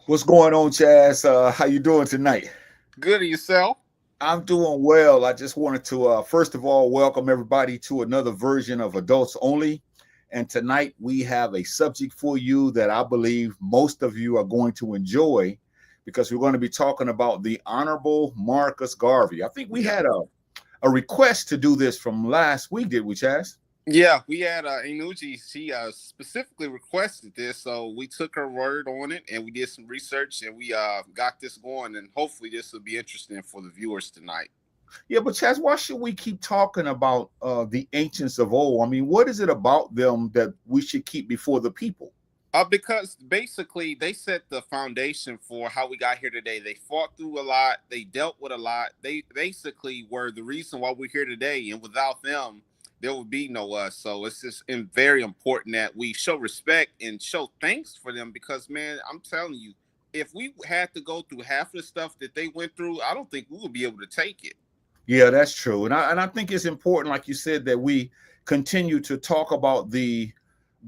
What's going on, Chazz? How you doing tonight? Good of yourself. I'm doing well. I just wanted to, first of all, welcome everybody to another version of Adults Only. And tonight we have a subject for you that I believe most of you are going to enjoy because we're going to be talking about the Honorable Marcus Garvey. I think we Yeah. had a request to do this from last week, did we, Chazz? Yeah, we had Inuji. She specifically requested this, so we took her word on it, and we did some research, and we got this going, and hopefully this will be interesting for the viewers tonight. Yeah, but Chaz, why should we keep talking about the ancients of old? I mean, what is it about them that we should keep before the people? Because basically they set the foundation for how we got here today. They fought through a lot. They dealt with a lot. They basically were the reason why we're here today. And without them, there would be no us. So it's just very important that we show respect and show thanks for them because, man, I'm telling you, if we had to go through half the stuff that they went through, I don't think we would be able to take it. Yeah, that's true. And I think it's important, like you said, that we continue to talk about the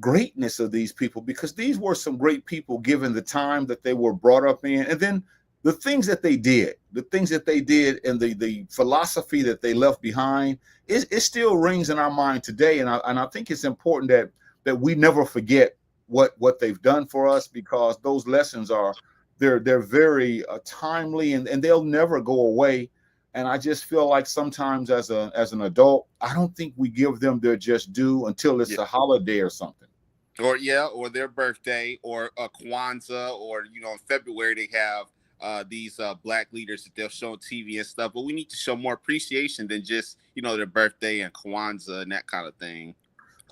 greatness of these people because these were some great people given the time that they were brought up in. And then the things that they did and the philosophy that they left behind, it still rings in our mind today. And I think it's important that we never forget what they've done for us because those lessons they're very timely and they'll never go away. And I just feel like sometimes as an adult, I don't think we give them their just due until it's Yeah. a holiday or something. Or their birthday, or Kwanzaa, or in February they have these black leaders that they'll show on TV and stuff. But we need to show more appreciation than just their birthday and Kwanzaa and that kind of thing.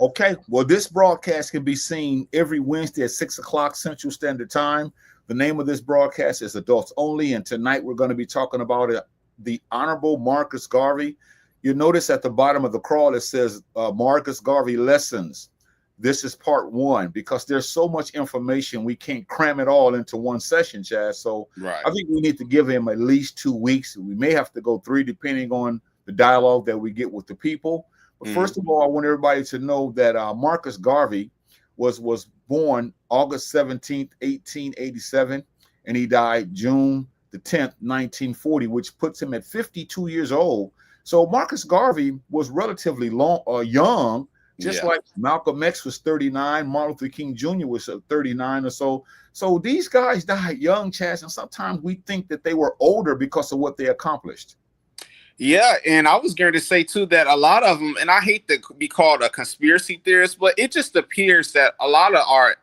Okay. Well, this broadcast can be seen every Wednesday at 6 o'clock Central Standard Time. The name of this broadcast is Adults Only. And tonight we're going to be talking about the Honorable Marcus Garvey. You notice at the bottom of the crawl it says Marcus Garvey Lessons. This is part one because there's so much information we can't cram it all into one session, Chad. So Right. I think we need to give him at least 2 weeks. We may have to go three depending on the dialogue that we get with the people. But first of all, I want everybody to know that Marcus Garvey was born August 17th, 1887, and he died June 10th, 1940, which puts him at 52 years old. So Marcus Garvey was relatively young, just Yeah. like Malcolm X was 39, Martin Luther King Jr. was 39 or so. So these guys died young, Chaz, and sometimes we think that they were older because of what they accomplished. Yeah, and I was going to say too that a lot of them, and I hate to be called a conspiracy theorist, but it just appears that a lot of our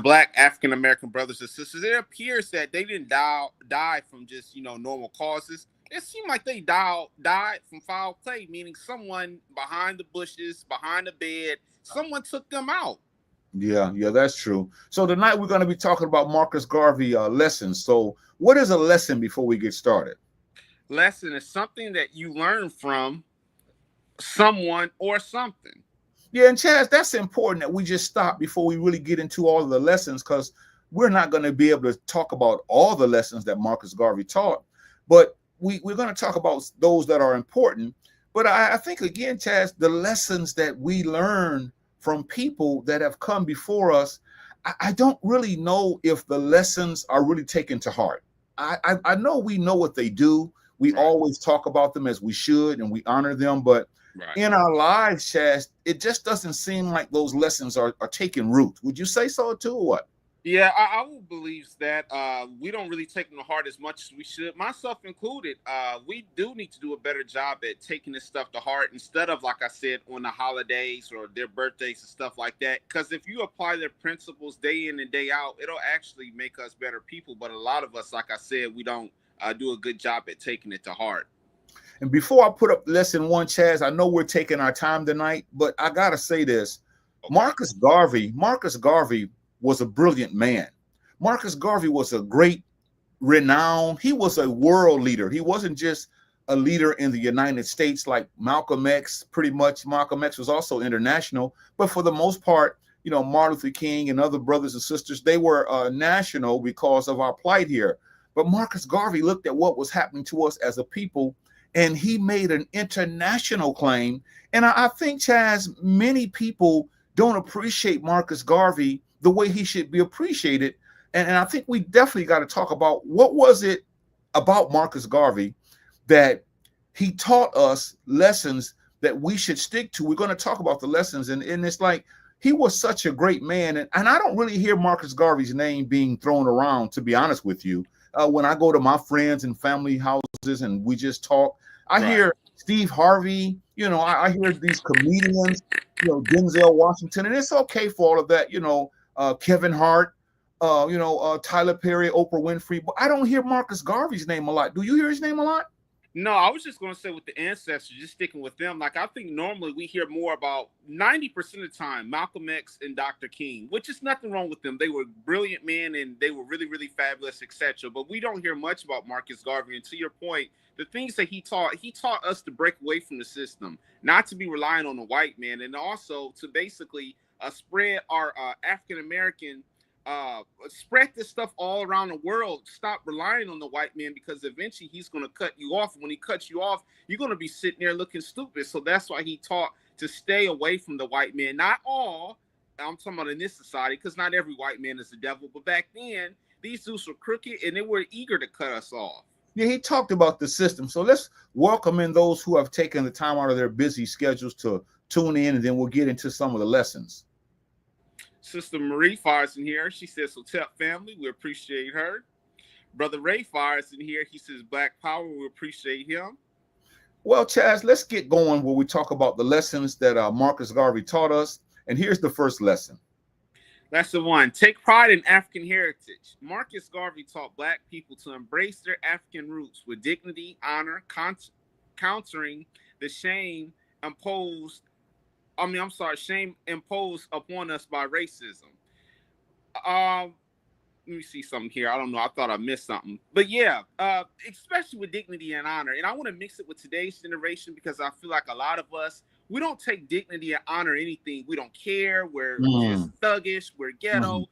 black African American brothers and sisters, it appears that they didn't die from just normal causes. It seemed like they died from foul play, meaning someone behind the bushes, behind the bed, someone took them out. Yeah, that's true. So tonight we're going to be talking about Marcus Garvey lessons. So what is a lesson before we get started? Lesson is something that you learn from someone or something. Yeah, and Chaz, that's important that we just stop before we really get into all of the lessons because we're not going to be able to talk about all the lessons that Marcus Garvey taught, but we're going to talk about those that are important. But I think, again, Chaz, the lessons that we learn from people that have come before us, I don't really know if the lessons are really taken to heart. I know we know what they do. We Right. always talk about them as we should and we honor them, but Right. in our lives, Chaz, it just doesn't seem like those lessons are taking root. Would you say so too, or what? Yeah, I will believe that we don't really take them to heart as much as we should, myself included. We do need to do a better job at taking this stuff to heart instead of, like I said, on the holidays or their birthdays and stuff like that. Because if you apply their principles day in and day out, it'll actually make us better people. But a lot of us, like I said, we don't do a good job at taking it to heart. And before I put up lesson one, Chaz, I know we're taking our time tonight, but I gotta say this: Okay. Marcus Garvey was a brilliant man. Marcus Garvey was a great renown. He was a world leader. He wasn't just a leader in the United States like Malcolm X. Pretty much, Malcolm X was also international, but for the most part, Martin Luther King and other brothers and sisters, they were national because of our plight here. But Marcus Garvey looked at what was happening to us as a people, and he made an international claim. And I think, Chaz, many people don't appreciate Marcus Garvey the way he should be appreciated And I think we definitely got to talk about what was it about Marcus Garvey that he taught us lessons that we should stick to. We're going to talk about the lessons, and it's like he was such a great man, and I don't really hear Marcus Garvey's name being thrown around, to be honest with you. When I go to my friends and family houses and we just talk, I hear Steve Harvey, you know, I hear these comedians, you know, Denzel Washington, and it's okay for all of that, you know, Kevin Hart, you know, Tyler Perry, Oprah Winfrey, but I don't hear Marcus Garvey's name a lot. Do you hear his name a lot? No, I was just going to say with the ancestors, just sticking with them. Like, I think normally we hear more about 90% of the time Malcolm X and Dr. King, which is nothing wrong with them. They were brilliant men and they were really, really fabulous, etc. But we don't hear much about Marcus Garvey. And to your point, the things that he taught us to break away from the system, not to be relying on the white man, and also to basically spread our African-American spread this stuff all around the world. Stop relying on the white man, because eventually he's going to cut you off. When he cuts you off, you're going to be sitting there looking stupid. So that's why he taught to stay away from the white man. Not all, I'm talking about in this society, because not every white man is the devil, but back then these dudes were crooked and they were eager to cut us off. Yeah, he talked about the system. So let's welcome in those who have taken the time out of their busy schedules to tune in, and then we'll get into some of the lessons. Sister Marie fires in here. She says, so tell family, we appreciate her. Brother Ray fires in here. He says, Black Power, we appreciate him. Well, Chazz, let's get going where we talk about the lessons that Marcus Garvey taught us. And here's the first lesson. Lesson 1, take pride in African heritage. Marcus Garvey taught Black people to embrace their African roots with dignity, honor, countering the shame imposed upon us by racism. Let me see something here. I don't know. I thought I missed something. But yeah, especially with dignity and honor. And I want to mix it with today's generation, because I feel like a lot of us, we don't take dignity and honor anything. We don't care. We're just thuggish. We're ghetto.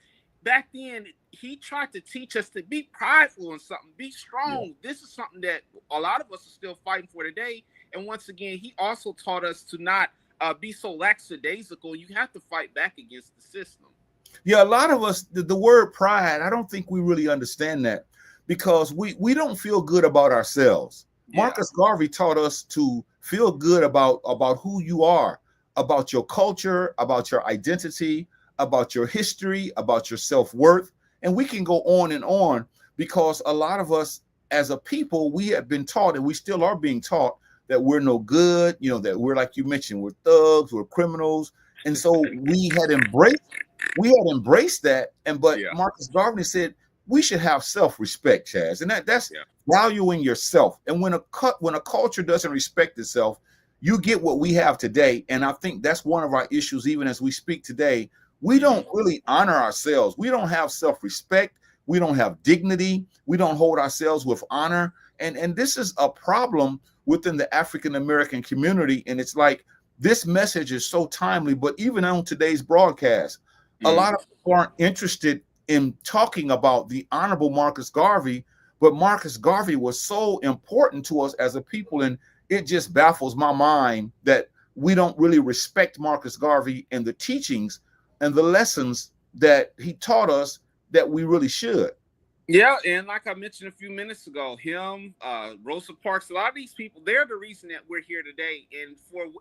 Back then, he tried to teach us to be prideful in something, be strong. Yeah. This is something that a lot of us are still fighting for today. And once again, he also taught us to not be so lackadaisical. You have to fight back against the system. Yeah, a lot of us, the word pride, I don't think we really understand that, because we don't feel good about ourselves. Yeah. Marcus Garvey taught us to feel good about who you are, about your culture, about your identity, about your history, about your self-worth. And we can go on and on, because a lot of us as a people, we have been taught, and we still are being taught, that we're no good, you know, that we're, like you mentioned, we're thugs, we're criminals. And so we had embraced that. But Marcus Garvey said we should have self-respect, Chazz. And that's valuing yourself. And when a culture doesn't respect itself, you get what we have today. And I think that's one of our issues, even as we speak today. We don't really honor ourselves. We don't have self-respect. We don't have dignity. We don't hold ourselves with honor. And this is a problem within the African-American community. And it's like, this message is so timely, but even on today's broadcast, a lot of people aren't interested in talking about the Honorable Marcus Garvey, but Marcus Garvey was so important to us as a people. And it just baffles my mind that we don't really respect Marcus Garvey and the teachings and the lessons that he taught us that we really should. Yeah, and like I mentioned a few minutes ago, him, Rosa Parks, a lot of these people, they're the reason that we're here today. And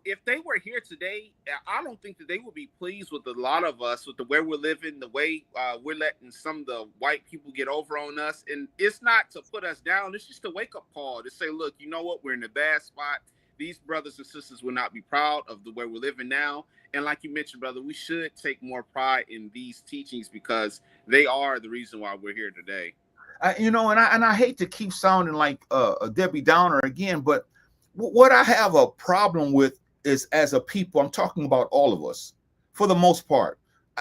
if they were here today, I don't think that they would be pleased with a lot of us, with the way we're living, the way we're letting some of the white people get over on us. And it's not to put us down. It's just a wake-up call to say, look, you know what? We're in a bad spot. These brothers and sisters will not be proud of the way we're living now. And like you mentioned, brother, we should take more pride in these teachings, because they are the reason why we're here today. And I hate to keep sounding like a Debbie Downer again, but what I have a problem with is, as a people, I'm talking about all of us, for the most part,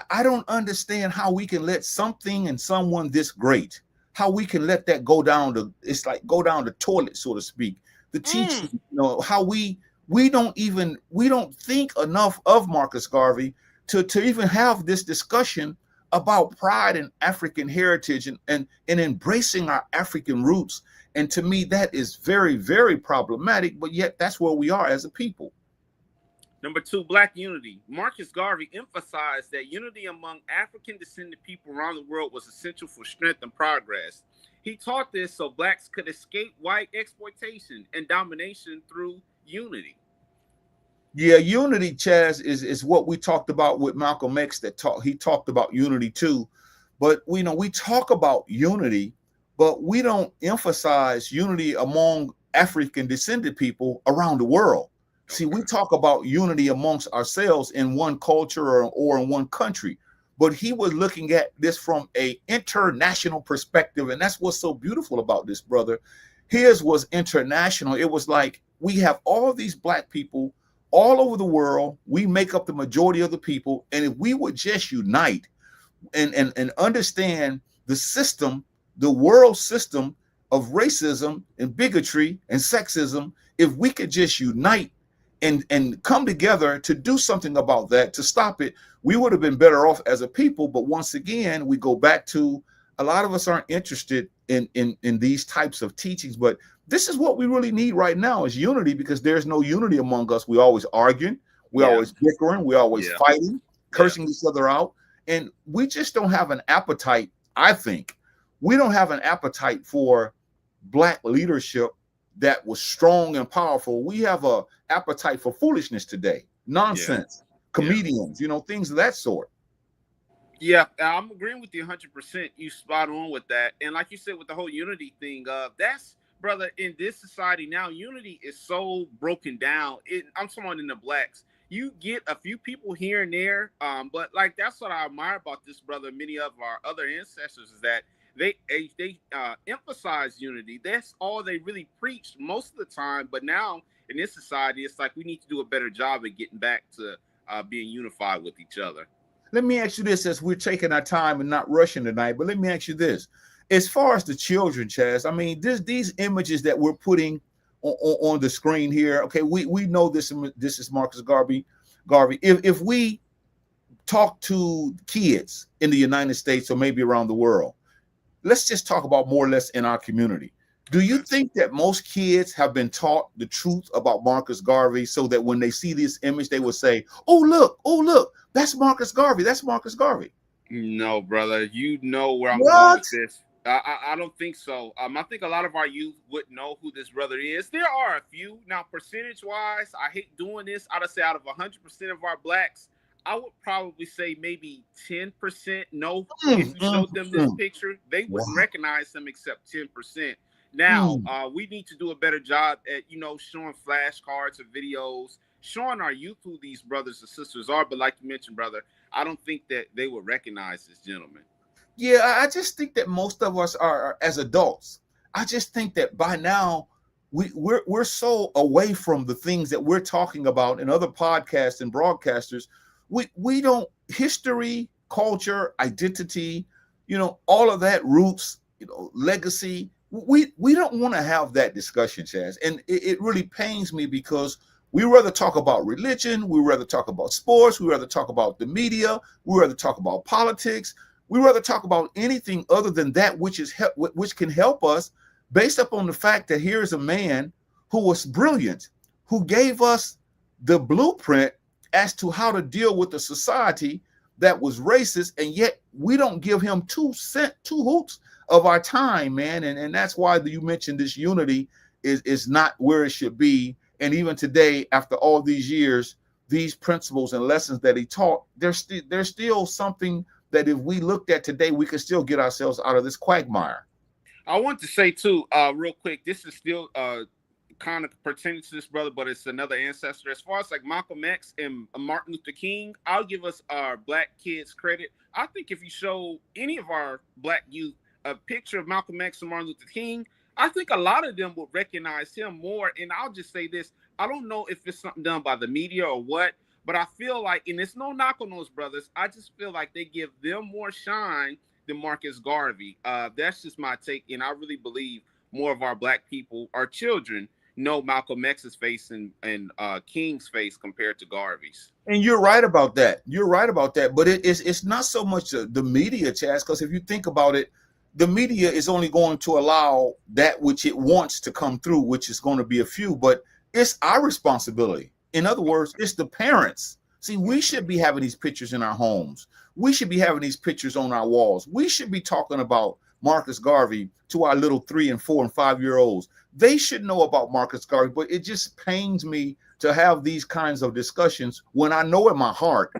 I don't understand how we can let something and someone this great, how we can let that go down the toilet, so to speak. The teaching, how we don't think enough of Marcus Garvey to even have this discussion about pride in African heritage and embracing our African roots. And to me, that is very, very problematic, but yet that's where we are as a people. Number two, Black unity. Marcus Garvey emphasized that unity among African descended people around the world was essential for strength and progress. He taught this so blacks could escape white exploitation and domination through unity. Yeah, unity, Chaz, is what we talked about with Malcolm X. He talked about unity too, but we talk about unity, but we don't emphasize unity among African descended people around the world. See, we talk about unity amongst ourselves in one culture or in one country, but he was looking at this from a international perspective, and that's what's so beautiful about this, brother. His was international. It was like we have all these black people all over the world. We make up the majority of the people, and if we would just unite and understand the system, the world system of racism and bigotry and sexism, if we could just unite and come together to do something about that, to stop it, we would have been better off as a people. But once again, we go back to a lot of us aren't interested in these types of teachings. But this is what we really need right now is unity, because there's no unity among us. We always arguing, we always bickering, we always fighting, cursing each other out. And we just don't have an appetite. I think we don't have an appetite for black leadership that was strong and powerful. We have a appetite for foolishness today, nonsense, comedians, things of that sort. Yeah, I'm agreeing with you 100%. You spot on with that. And like you said, with the whole unity thing, that's, brother, in this society now, unity is so broken down. I'm talking in the blacks. You get a few people here and there, but like that's what I admire about this, brother. Many of our other ancestors is that they emphasize unity. That's all they really preached most of the time. But now in this society, it's like we need to do a better job at getting back to being unified with each other. Let me ask you this, as we're taking our time and not rushing tonight, but let me ask you this. As far as the children, Chaz, I mean, these images that we're putting on the screen here, okay, we know this is Marcus Garvey. If we talk to kids in the United States or maybe around the world, let's just talk about more or less in our community. Do you think that most kids have been taught the truth about Marcus Garvey so that when they see this image, they will say, oh, look, that's Marcus Garvey. That's Marcus Garvey. No, brother. You know where I'm going with this. I don't think so. I think a lot of our youth wouldn't know who this brother is. There are a few. Now, percentage-wise, I hate doing this. I'd say out of 100% of our blacks, I would probably say maybe 10% know. If you showed them this picture, they wouldn't recognize them except 10%. Now, we need to do a better job at, showing flashcards or videos, showing our youth who these brothers and sisters are. But like you mentioned, brother, I don't think that they would recognize this gentleman. Yeah, I just think that most of us are as adults. I just think that by now we're so away from the things that we're talking about in other podcasts and broadcasters. We don't history, culture, identity, all of that, roots, legacy. We don't want to have that discussion, Chaz. And it really pains me because we rather talk about religion, we rather talk about sports, we rather talk about the media, we rather talk about politics. We rather talk about anything other than that which can help us, based upon the fact that here's a man who was brilliant, who gave us the blueprint as to how to deal with a society that was racist, and yet we don't give him two hoots of our time, man. And that's why you mentioned this unity is not where it should be. And even today, after all these years, these principles and lessons that he taught, there's still something that if we looked at today, we could still get ourselves out of this quagmire. I want to say too, real quick, this is still kind of pertaining to this brother, but it's another ancestor. As far as like Malcolm X and Martin Luther King, I'll give us our black kids credit. I think if you show any of our black youth a picture of Malcolm X and Martin Luther King, I think a lot of them would recognize him more. And I'll just say this, I don't know if it's something done by the media or what, but I feel like, and it's no knock on those brothers, I just feel like they give them more shine than Marcus Garvey. That's just my take, and I really believe more of our black people, our children, know Malcolm X's face and King's face compared to Garvey's. And you're right about that. But it's not so much the media, Chaz, because if you think about it, the media is only going to allow that which it wants to come through, which is going to be a few, but it's our responsibility In other words, it's the parents. See, we should be having these pictures in our homes. We should be having these pictures on our walls. We should be talking about Marcus Garvey to our little 3 and 4 and 5-year-olds. They should know about Marcus Garvey, but it just pains me to have these kinds of discussions when I know in my heart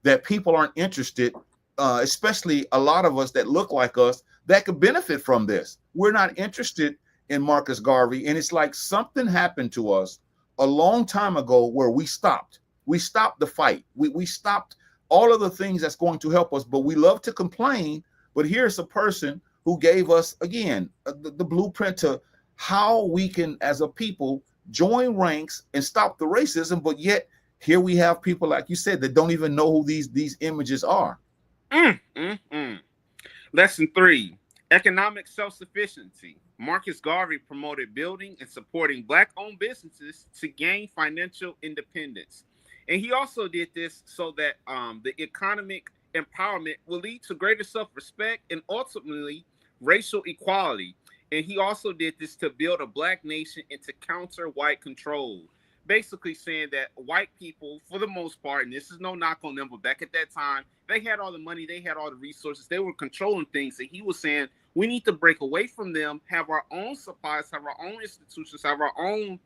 that people aren't interested, especially a lot of us that look like us that could benefit from this. We're not interested in Marcus Garvey, and it's like something happened to us a long time ago where we stopped. We stopped the fight. We stopped all of the things that's going to help us, but we love to complain. But here's a person who gave us, again, the blueprint to how we can, as a people, join ranks and stop the racism. But yet here we have people, like you said, that don't even know who these images are. Lesson 3, economic self-sufficiency. Marcus Garvey promoted building and supporting Black-owned businesses to gain financial independence. And he also did this so that the economic empowerment will lead to greater self-respect and ultimately racial equality. And he also did this to build a Black nation and to counter white control. Basically saying that white people, for the most part, and this is no knock on them, but back at that time, they had all the money, they had all the resources, they were controlling things. And he was saying, we need to break away from them, have our own supplies, have our own institutions, have our own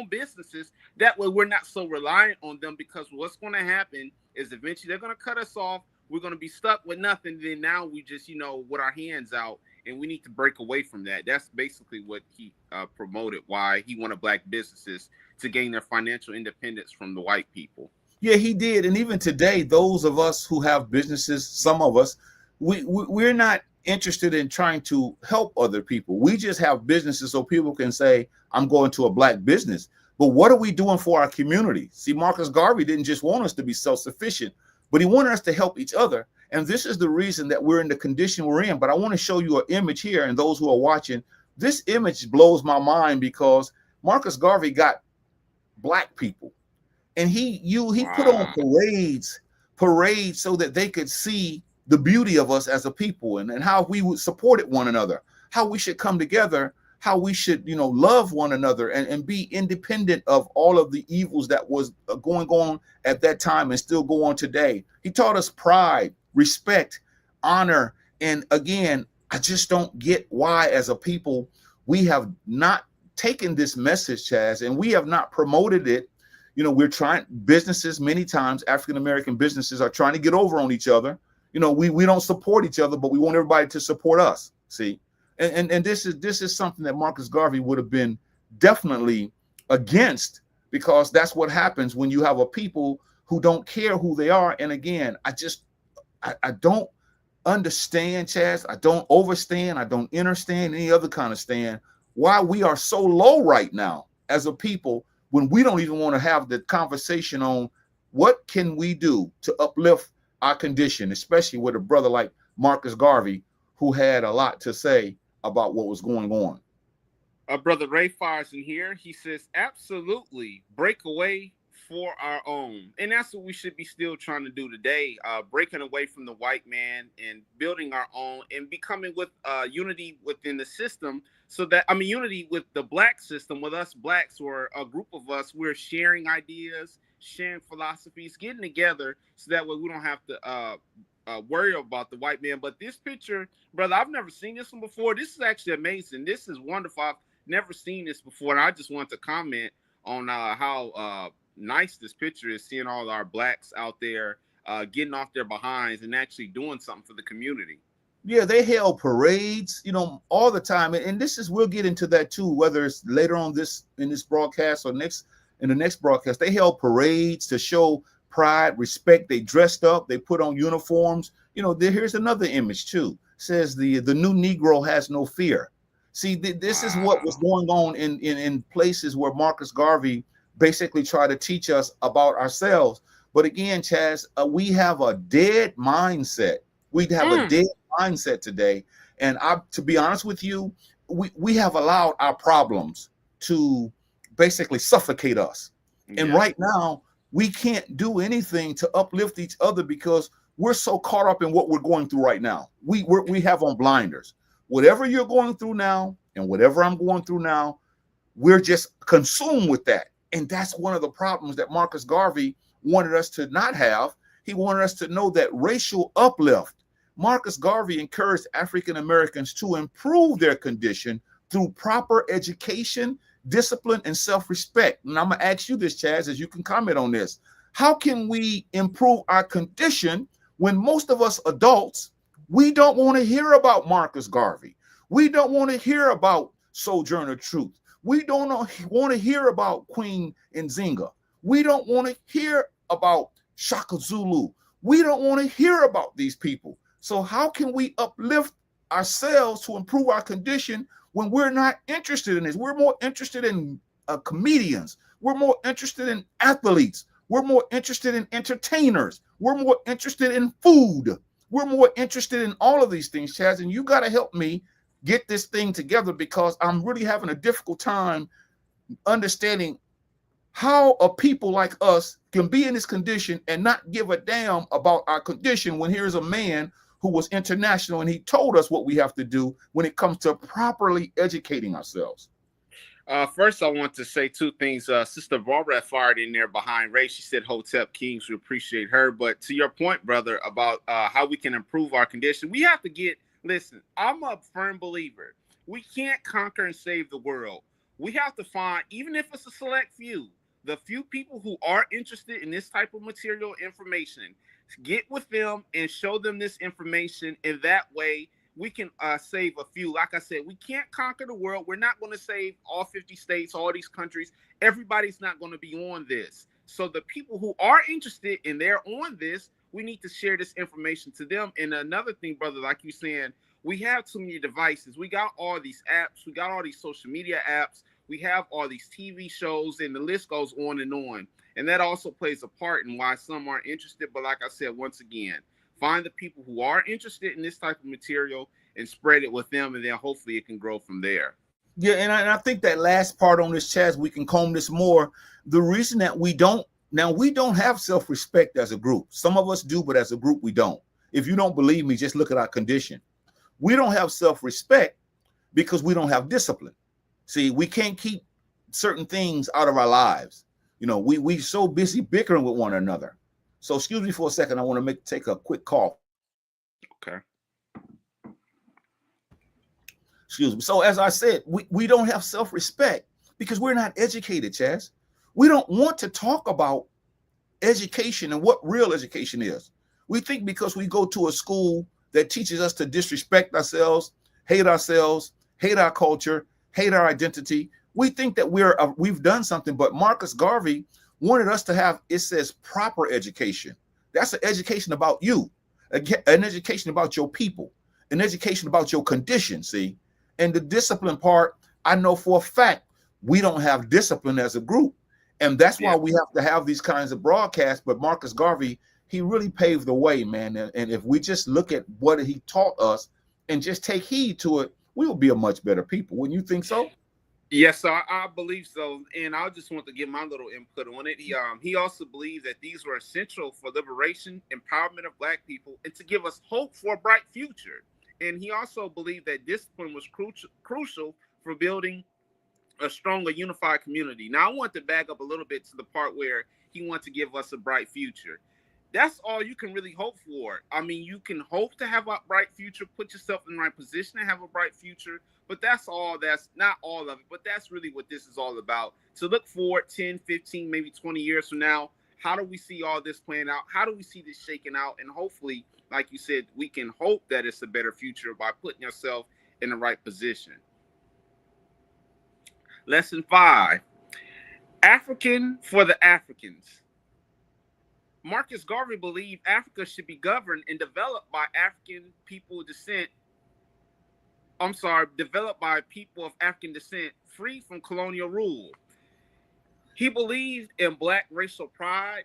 businesses. That way we're not so reliant on them, because what's going to happen is eventually they're going to cut us off. We're going to be stuck with nothing. Then now we just, with our hands out, and we need to break away from that. That's basically what he promoted, why he wanted Black businesses to gain their financial independence from the white people. Yeah, he did. And even today, those of us who have businesses, some of us, we're not interested in trying to help other people. We just have businesses so people can say, I'm going to a Black business. But what are we doing for our community? See, Marcus Garvey didn't just want us to be self-sufficient, but he wanted us to help each other. And this is the reason that we're in the condition we're in. But I want to show you an image here, and those who are watching, this image blows my mind, because Marcus Garvey got Black people, and he put on parades so that they could see the beauty of us as a people, and how we would support one another, how we should come together, how we should, love one another and be independent of all of the evils that was going on at that time and still go on today. He taught us pride, respect, honor. And again, I just don't get why, as a people, we have not taken this message, Chazz, and we have not promoted it. We're trying, businesses, many times, African-American businesses are trying to get over on each other. We don't support each other, but we want everybody to support us. See, and this is something that Marcus Garvey would have been definitely against, because that's what happens when you have a people who don't care who they are. And again, I don't understand, Chazz. I don't overstand. I don't understand any other kind of stand why we are so low right now as a people, when we don't even want to have the conversation on what can we do to uplift our condition, especially with a brother like Marcus Garvey, who had a lot to say about what was going on. Brother Ray fires in here. He says, absolutely, break away for our own. And that's what we should be still trying to do today, breaking away from the white man and building our own, and becoming with unity within the system. So that, unity with the Black system, with us Blacks, or a group of us, we're sharing ideas, sharing philosophies, getting together, so that way we don't have to worry about the white man. But this picture, brother, I've never seen this one before. This is actually amazing. This is wonderful. I've never seen this before, and I just want to comment on how nice this picture is, seeing all our Blacks out there getting off their behinds and actually doing something for the community. Yeah, they held parades, all the time. And this is, we'll get into that too, whether it's later on in this broadcast or in the next broadcast. They held parades to show pride, respect. They dressed up, they put on uniforms. Here's another image too. It says the new Negro has no fear. See, this is what was going on in places where Marcus Garvey basically tried to teach us about ourselves. But again, Chazz, we have a dead mindset. We have a dead mindset today. And to be honest with you, we have allowed our problems to basically suffocate us. Yeah. And right now, we can't do anything to uplift each other because we're so caught up in what we're going through right now. We have on blinders. Whatever you're going through now and whatever I'm going through now, we're just consumed with that. And that's one of the problems that Marcus Garvey wanted us to not have. He wanted us to know that racial uplift. Marcus Garvey encouraged African Americans to improve their condition through proper education, discipline, and self-respect. And I'm going to ask you this, Chazz, as you can comment on this. How can we improve our condition when most of us adults, we don't want to hear about Marcus Garvey? We don't want to hear about Sojourner Truth. We don't want to hear about Queen Nzinga. We don't want to hear about Shaka Zulu. We don't want to hear about these people. So how can we uplift ourselves to improve our condition when we're not interested in this? We're more interested in comedians. We're more interested in athletes. We're more interested in entertainers. We're more interested in food. We're more interested in all of these things, Chazz. And you got to help me get this thing together, because I'm really having a difficult time understanding how a people like us can be in this condition and not give a damn about our condition when here's a man who was international and he told us what we have to do when it comes to properly educating ourselves. First, I want to say two things. Sister Barbara fired in there behind Ray. She said Hotep Kings. We appreciate her. But to your point, brother, about how we can improve our condition, we have to listen, I'm a firm believer. We can't conquer and save the world. We have to find, even if it's a select few, the few people who are interested in this type of material information, get with them and show them this information. And that way we can save a few. Like I said, we can't conquer the world. We're not going to save all 50 states, all these countries. Everybody's not going to be on this. So the people who are interested and they're on this, we need to share this information to them. And another thing, brother, like you saying, we have too many devices. We got all these apps. We got all these social media apps. We have all these TV shows, and the list goes on and on. And that also plays a part in why some aren't interested. But like I said, once again, find the people who are interested in this type of material and spread it with them, and then hopefully it can grow from there. Yeah, and I think that last part on this, Chazz, we can comb this more. The reason that we don't have self-respect as a group. Some of us do, but as a group, we don't. If you don't believe me, just look at our condition. We don't have self-respect because we don't have discipline. See, we can't keep certain things out of our lives. You know, we so busy bickering with one another. So excuse me for a second. I want to take a quick call. Okay. Excuse me. So as I said, we don't have self-respect because we're not educated, Chazz. We don't want to talk about education and what real education is. We think because we go to a school that teaches us to disrespect ourselves, hate our culture, hate our identity, we think that we've done something. But Marcus Garvey wanted us to have, it says, proper education. That's an education about you, an education about your people, an education about your condition, see? And the discipline part, I know for a fact, we don't have discipline as a group. And that's why we have to have these kinds of broadcasts. But Marcus Garvey, he really paved the way, man. And if we just look at what he taught us and just take heed to it, we will be a much better people. Wouldn't you think so? Yes, I believe so. And I just want to give my little input on it. He also believed that these were essential for liberation, empowerment of Black people, and to give us hope for a bright future. And he also believed that discipline was crucial for building a stronger, unified community. Now, I want to back up a little bit to the part where he wants to give us a bright future. That's all you can really hope for. I mean, you can hope to have a bright future, put yourself in the right position to have a bright future, but that's not all of it, but that's really what this is all about. To look forward 10, 15, maybe 20 years from now, how do we see all this playing out? How do we see this shaking out? And hopefully, like you said, we can hope that it's a better future by putting yourself in the right position. Lesson 5, African for the Africans. Marcus Garvey believed Africa should be governed and developed by developed by people of African descent, free from colonial rule. He believed in Black racial pride,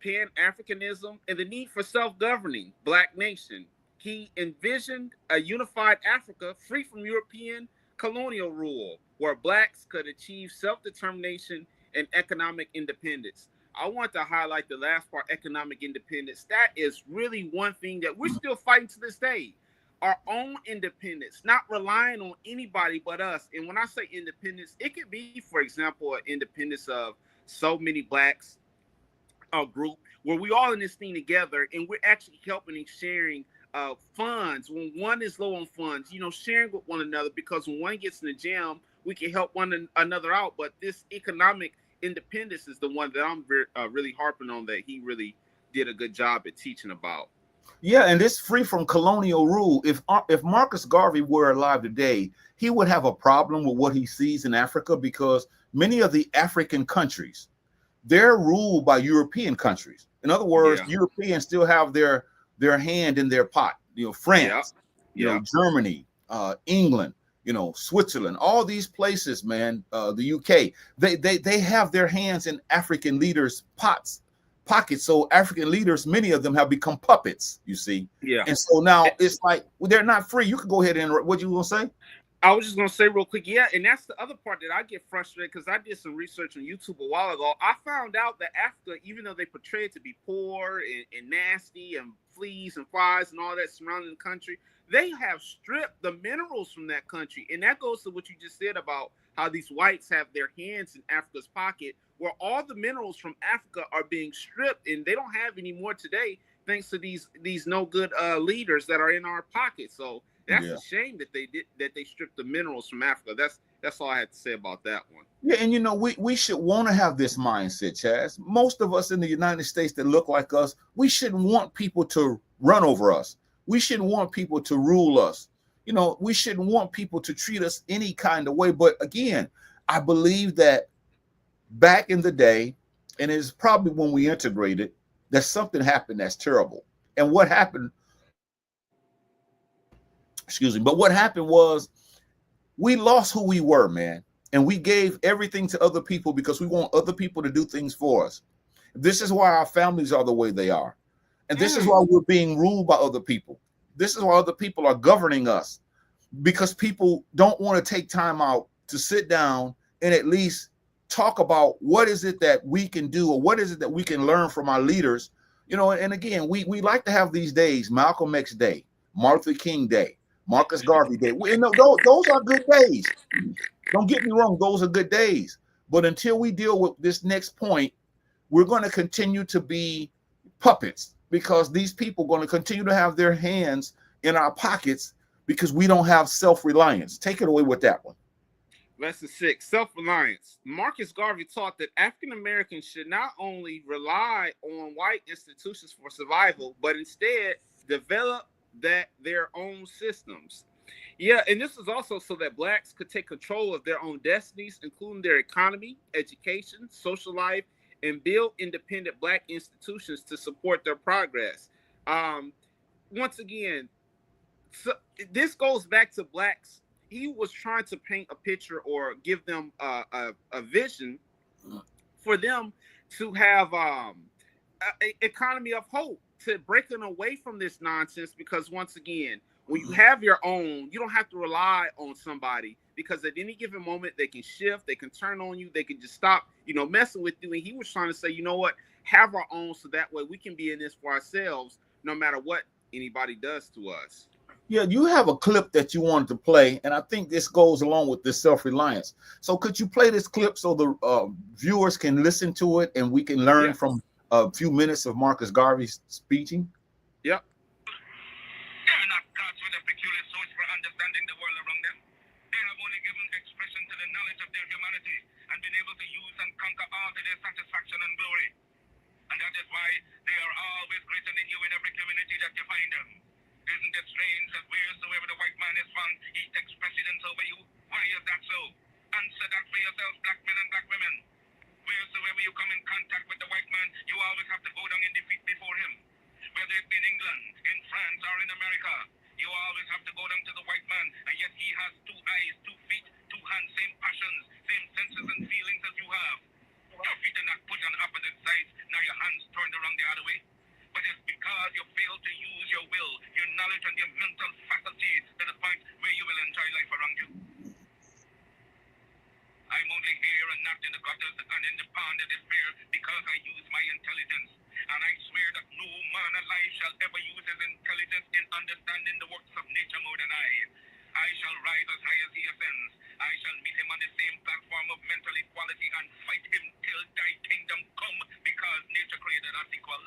Pan-Africanism, and the need for self-governing Black nation. He envisioned a unified Africa free from European colonial rule, where Blacks could achieve self-determination and economic independence. I want to highlight the last part, economic independence. That is really one thing that we're still fighting to this day. Our own independence, not relying on anybody but us. And when I say independence, it could be, for example, an independence of so many blacks group where we all in this thing together and we're actually helping and sharing funds when one is low on funds, sharing with one another, because when one gets in the jam, we can help one another out. But this economic independence is the one that I'm really harping on, that he really did a good job at teaching about. Yeah, and it's free from colonial rule. If Marcus Garvey were alive today, he would have a problem with what he sees in Africa, because many of the African countries, they're ruled by European countries. In other words, Yeah. Europeans still have their hand in their pot. Yeah. France, Yeah. Germany, England, Switzerland, all these places, man. The UK, they have their hands in African leaders' pockets. So African leaders, many of them have become puppets. You see, Yeah. and so now it's like they're not free. You can go ahead and what you gonna say? I was just gonna say real quick, yeah, and that's the other part that I get frustrated, because I did some research on YouTube a while ago. I found out that Africa, even though they portray it to be poor and nasty and fleas and flies and all that surrounding the country, they have stripped the minerals from that country. And that goes to what you just said about how these whites have their hands in Africa's pocket, where all the minerals from Africa are being stripped, and they don't have any more today, thanks to these no good leaders that are in our pocket. So that's a shame that they stripped the minerals from Africa. That's all I had to say about that one. Yeah, and we should want to have this mindset, Chazz. Most of us in the United States that look like us, we shouldn't want people to run over us. We shouldn't want people to rule us. We shouldn't want people to treat us any kind of way. But again, I believe that back in the day, and it's probably when we integrated, that something happened that's terrible. And what happened, excuse me, but what happened was we lost who we were, man. And we gave everything to other people because we want other people to do things for us. This is why our families are the way they are. And this is why we're being ruled by other people. This is why other people are governing us, because people don't want to take time out to sit down and at least talk about what is it that we can do, or what is it that we can learn from our leaders. And again, we like to have these days: Malcolm X Day, Martin King Day, Marcus Garvey Day. Those are good days. Don't get me wrong, those are good days. But until we deal with this next point, we're going to continue to be puppets, because these people are going to continue to have their hands in our pockets because we don't have self-reliance. Take it away with that one. Lesson 6, self-reliance. Marcus Garvey taught that African Americans should not only rely on white institutions for survival, but instead develop their own systems. Yeah, and this is also so that blacks could take control of their own destinies, including their economy, education, social life, and build independent black institutions to support their progress. Once again, so this goes back to blacks. He was trying to paint a picture or give them a vision for them to have an economy of hope, to breaking away from this nonsense. Because once again, when you have your own, you don't have to rely on somebody, because at any given moment they can shift, they can turn on you, they can just stop, messing with you. And he was trying to say, you know what, have our own, so that way we can be in this for ourselves, no matter what anybody does to us. Yeah, you have a clip that you wanted to play, and I think this goes along with this self-reliance. So could you play this clip so the viewers can listen to it and we can learn from a few minutes of Marcus Garvey's speaking? Yep. They're not gods with a peculiar source for understanding the world around them. They have only given expression to the knowledge of their humanity and been able to use and conquer all to their satisfaction and glory. And that is why they are always greater than you in every community that you find them. Isn't it strange that wheresoever the white man is found, he takes precedence over you? Why is that so? Answer that for yourselves, black men and black women. Wheresoever you come in contact with the white man, you always have to go down in defeat before him. Whether it be in England, in France, or in America, you always have to go down to the white man, and yet he has 2 eyes, 2 feet, 2 hands, same passions, same senses and feelings as you have. Your feet are not put on opposite sides, now your hands turned around the other way. But it's because you fail to use your will, your knowledge, and your mental faculties to the point where you will enjoy life around you. I'm only here and not in the gutters and in the pond of despair because I use my intelligence. And I swear that no man alive shall ever use his intelligence in understanding the works of nature more than I. I shall rise as high as he ascends. I shall meet him on the same platform of mental equality and fight him till thy kingdom come, because nature created us equal.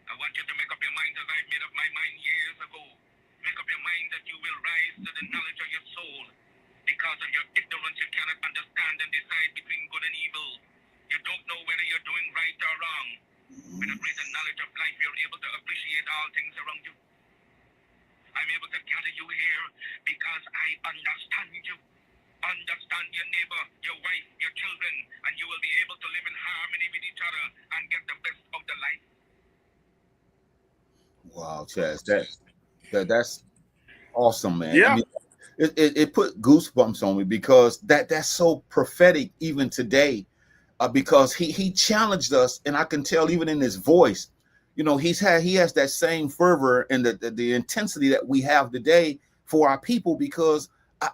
I want you to make up your mind as I made up my mind years ago. Make up your mind that you will rise to the knowledge of your soul. Because of your ignorance, you cannot understand and decide between good and evil. You don't know whether you're doing right or wrong. With a greater knowledge of life, you're able to appreciate all things around you. I'm able to gather you here because I understand you. Understand your neighbor, your wife, your children, and you will be able to live in harmony with each other and get the best of the life. Wow, Chazz, that's awesome, man. I Yeah. mean, it put goosebumps on me because that's so prophetic even today, because he challenged us, and I can tell even in his voice, you know, he has that same fervor and the intensity that we have today for our people, because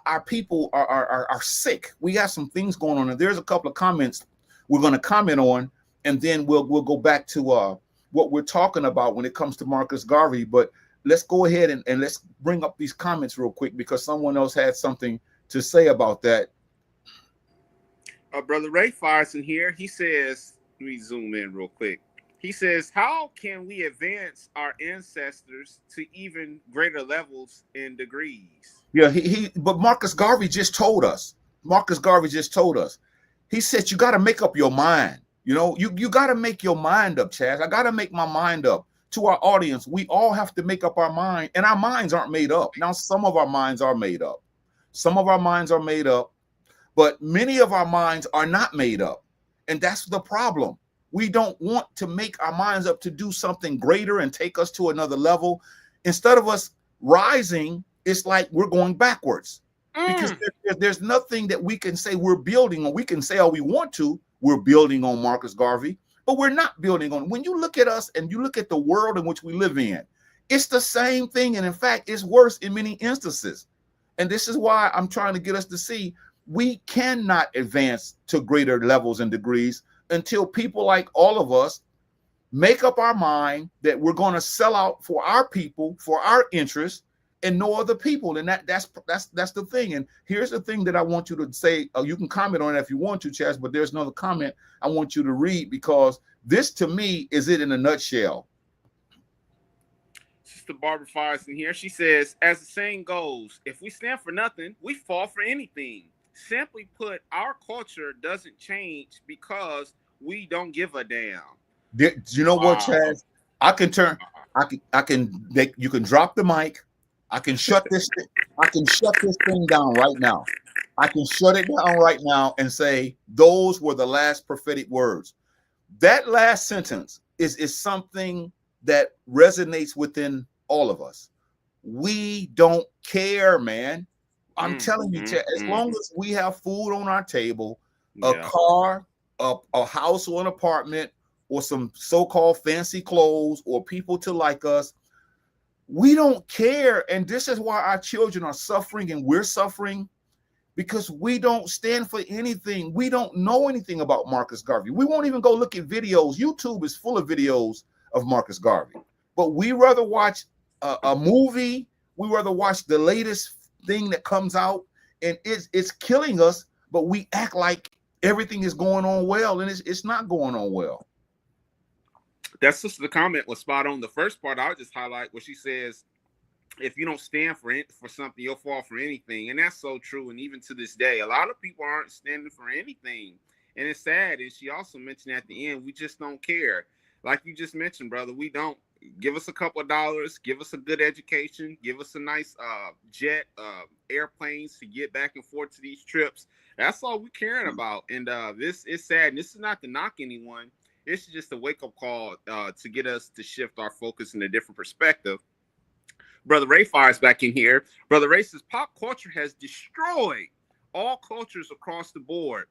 our people are sick. We got some things going on, and there's a couple of comments we're going to comment on, and then we'll go back to what we're talking about when it comes to Marcus Garvey. But let's go ahead and let's bring up these comments real quick, because someone else had something to say about that. Brother Ray fires in here. He says, let me zoom in real quick. He says, how can we advance our ancestors to even greater levels and degrees? Yeah, but Marcus Garvey just told us. Marcus Garvey just told us. He said you got to make up your mind. You know, you got to make your mind up, Chazz. I got to make my mind up. To our audience, we all have to make up our mind, and our minds aren't made up. Now, some of our minds are made up. Some of our minds are made up, but many of our minds are not made up. And that's the problem. We don't want to make our minds up to do something greater and take us to another level. Instead of us rising, it's like we're going backwards, because there's nothing that we can say we're building on. We can say all we want to, we're building on Marcus Garvey, but we're not building on. When you look at us and you look at the world in which we live in, it's the same thing. And in fact, it's worse in many instances. And this is why I'm trying to get us to see we cannot advance to greater levels and degrees until people like all of us make up our mind that we're going to sell out for our people, for our interests, and no other people. And that's the thing. And here's the thing that I want you to say. You can comment on it if you want to, Chazz, but there's another comment I want you to read, because this to me is it in a nutshell. Sister Barbara fires in here. She says, as the saying goes, if we stand for nothing, we fall for anything. Simply put, our culture doesn't change because we don't give a damn. You know what, Chazz? You can drop the mic. I can shut this thing down right now. I can shut it down right now and say those were the last prophetic words. That last sentence is something that resonates within all of us. We don't care, man. I'm telling you, as long as we have food on our table, a car, a house or an apartment, or some so-called fancy clothes, or people to like us, we don't care. And this is why our children are suffering, and we're suffering, because we don't stand for anything. We don't know anything about Marcus Garvey. We won't even go look at videos. YouTube is full of videos of Marcus Garvey, but we rather watch a movie. We rather watch the latest thing that comes out, and it's killing us, but we act like everything is going on well, and it's not going on well. That's just the comment was spot on. The first part I'll just highlight where she says, if you don't stand for something, you'll fall for anything. And that's so true. And even to this day, a lot of people aren't standing for anything. And it's sad. And she also mentioned at the end, we just don't care. Like you just mentioned, brother, we don't. Give us a couple of dollars, give us a good education, give us a nice jet, airplanes to get back and forth to these trips. That's all we're caring about. And this is sad. And this is not to knock anyone. It's just a wake-up call to get us to shift our focus in a different perspective. Brother Ray fires back in here. Brother Ray says, pop culture has destroyed all cultures across the board.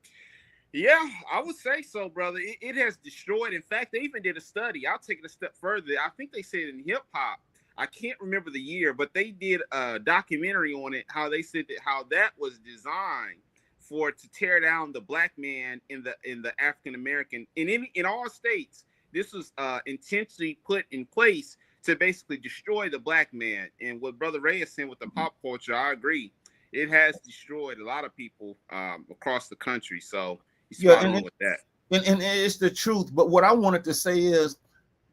Yeah, I would say so, brother. It has destroyed. In fact, they even did a study. I'll take it a step further. I think they said in hip-hop, I can't remember the year, but they did a documentary on it, how they said how that was designed to tear down the black man in the African American in all states. This was intentionally put in place to basically destroy the black man. And what Brother Ray is saying with the pop culture, I agree. It has destroyed a lot of people across the country. So he's spot on with that. And it's the truth. But what I wanted to say is,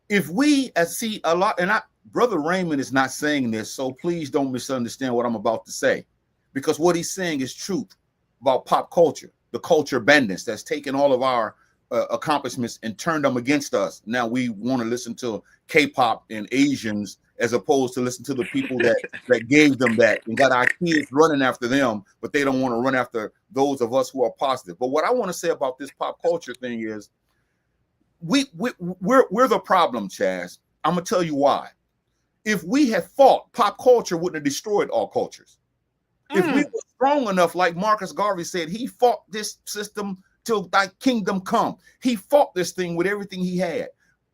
if we see a lot, and Brother Raymond is not saying this, so please don't misunderstand what I'm about to say, because what he's saying is truth about pop culture, the culture bandits that's taken all of our accomplishments and turned them against us. Now we want to listen to K-pop and Asians as opposed to listen to the people that gave them that and got our kids running after them, but they don't want to run after those of us who are positive. But what I want to say about this pop culture thing is we're the problem, Chazz. I'm gonna tell you why. If we had fought, pop culture wouldn't have destroyed all cultures. If we were strong enough, like Marcus Garvey said, he fought this system till thy kingdom come. He fought this thing with everything he had.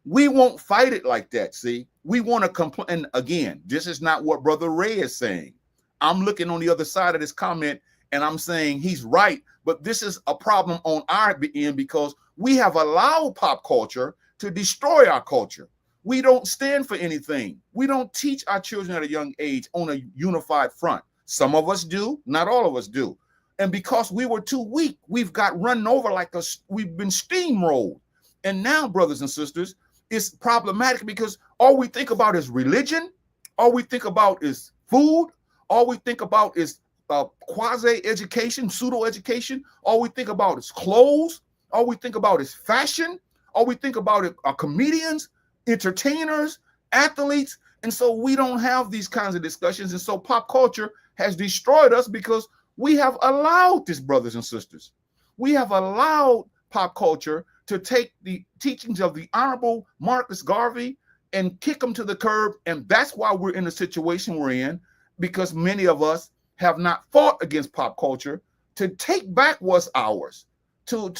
We won't fight it like that, see? We want to complain. Again, this is not what Brother Ray is saying. I'm looking on the other side of this comment, and I'm saying he's right, but this is a problem on our end because we have allowed pop culture to destroy our culture. We don't stand for anything. We don't teach our children at a young age on a unified front. Some of us do, not all of us do. And because we were too weak, we've got run over we've been steamrolled. And now, brothers and sisters, it's problematic because all we think about is religion. All we think about is food. All we think about is quasi-education, pseudo-education. All we think about is clothes. All we think about is fashion. All we think about are comedians, entertainers, athletes. And so we don't have these kinds of discussions. And so pop culture has destroyed us because we have allowed this, brothers and sisters. We have allowed pop culture to take the teachings of the Honorable Marcus Garvey and kick them to the curb. And that's why we're in the situation we're in, because many of us have not fought against pop culture to take back what's ours, to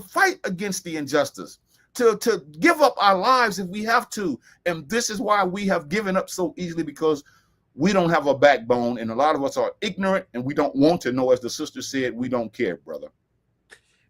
fight against the injustice, to give up our lives if we have to. And this is why we have given up so easily, because we don't have a backbone, and a lot of us are ignorant, and we don't want to know. As the sister said, we don't care, brother.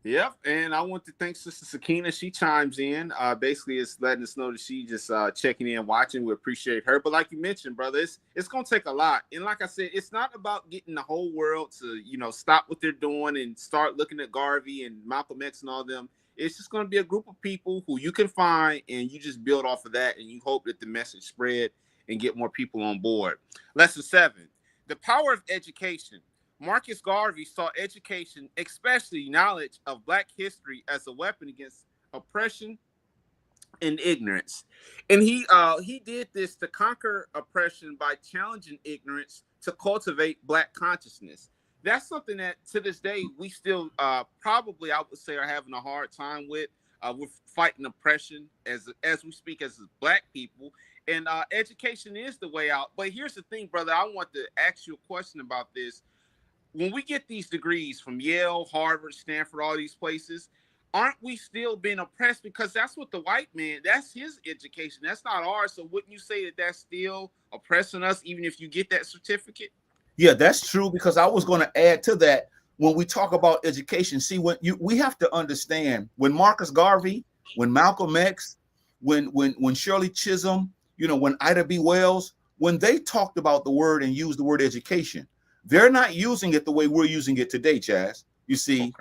Yep, and I want to thank Sister Sakina. She chimes in. Basically, it's letting us know that she just checking in, watching. We appreciate her. But like you mentioned, brother, it's going to take a lot. And like I said, it's not about getting the whole world to, stop what they're doing and start looking at Garvey and Malcolm X and all them. It's just going to be a group of people who you can find, and you just build off of that, and you hope that the message spread and get more people on board. Lesson 7, the power of education. Marcus Garvey saw education, especially knowledge of Black history, as a weapon against oppression and ignorance. And he did this to conquer oppression by challenging ignorance to cultivate Black consciousness. That's something that to this day we still probably, I would say, are having a hard time with. We're fighting oppression as we speak as Black people. And education is the way out. But here's the thing, brother. I want to ask you a question about this. When we get these degrees from Yale, Harvard, Stanford, all these places, aren't we still being oppressed? Because that's what the white man, that's his education. That's not ours. So wouldn't you say that that's still oppressing us, even if you get that certificate? Yeah, that's true, because I was going to add to that. When we talk about education, see, we have to understand, when Marcus Garvey, when Malcolm X, when Shirley Chisholm, when Ida B. Wells, when they talked about the word and used the word education, they're not using it the way we're using it today, Chazz. You see,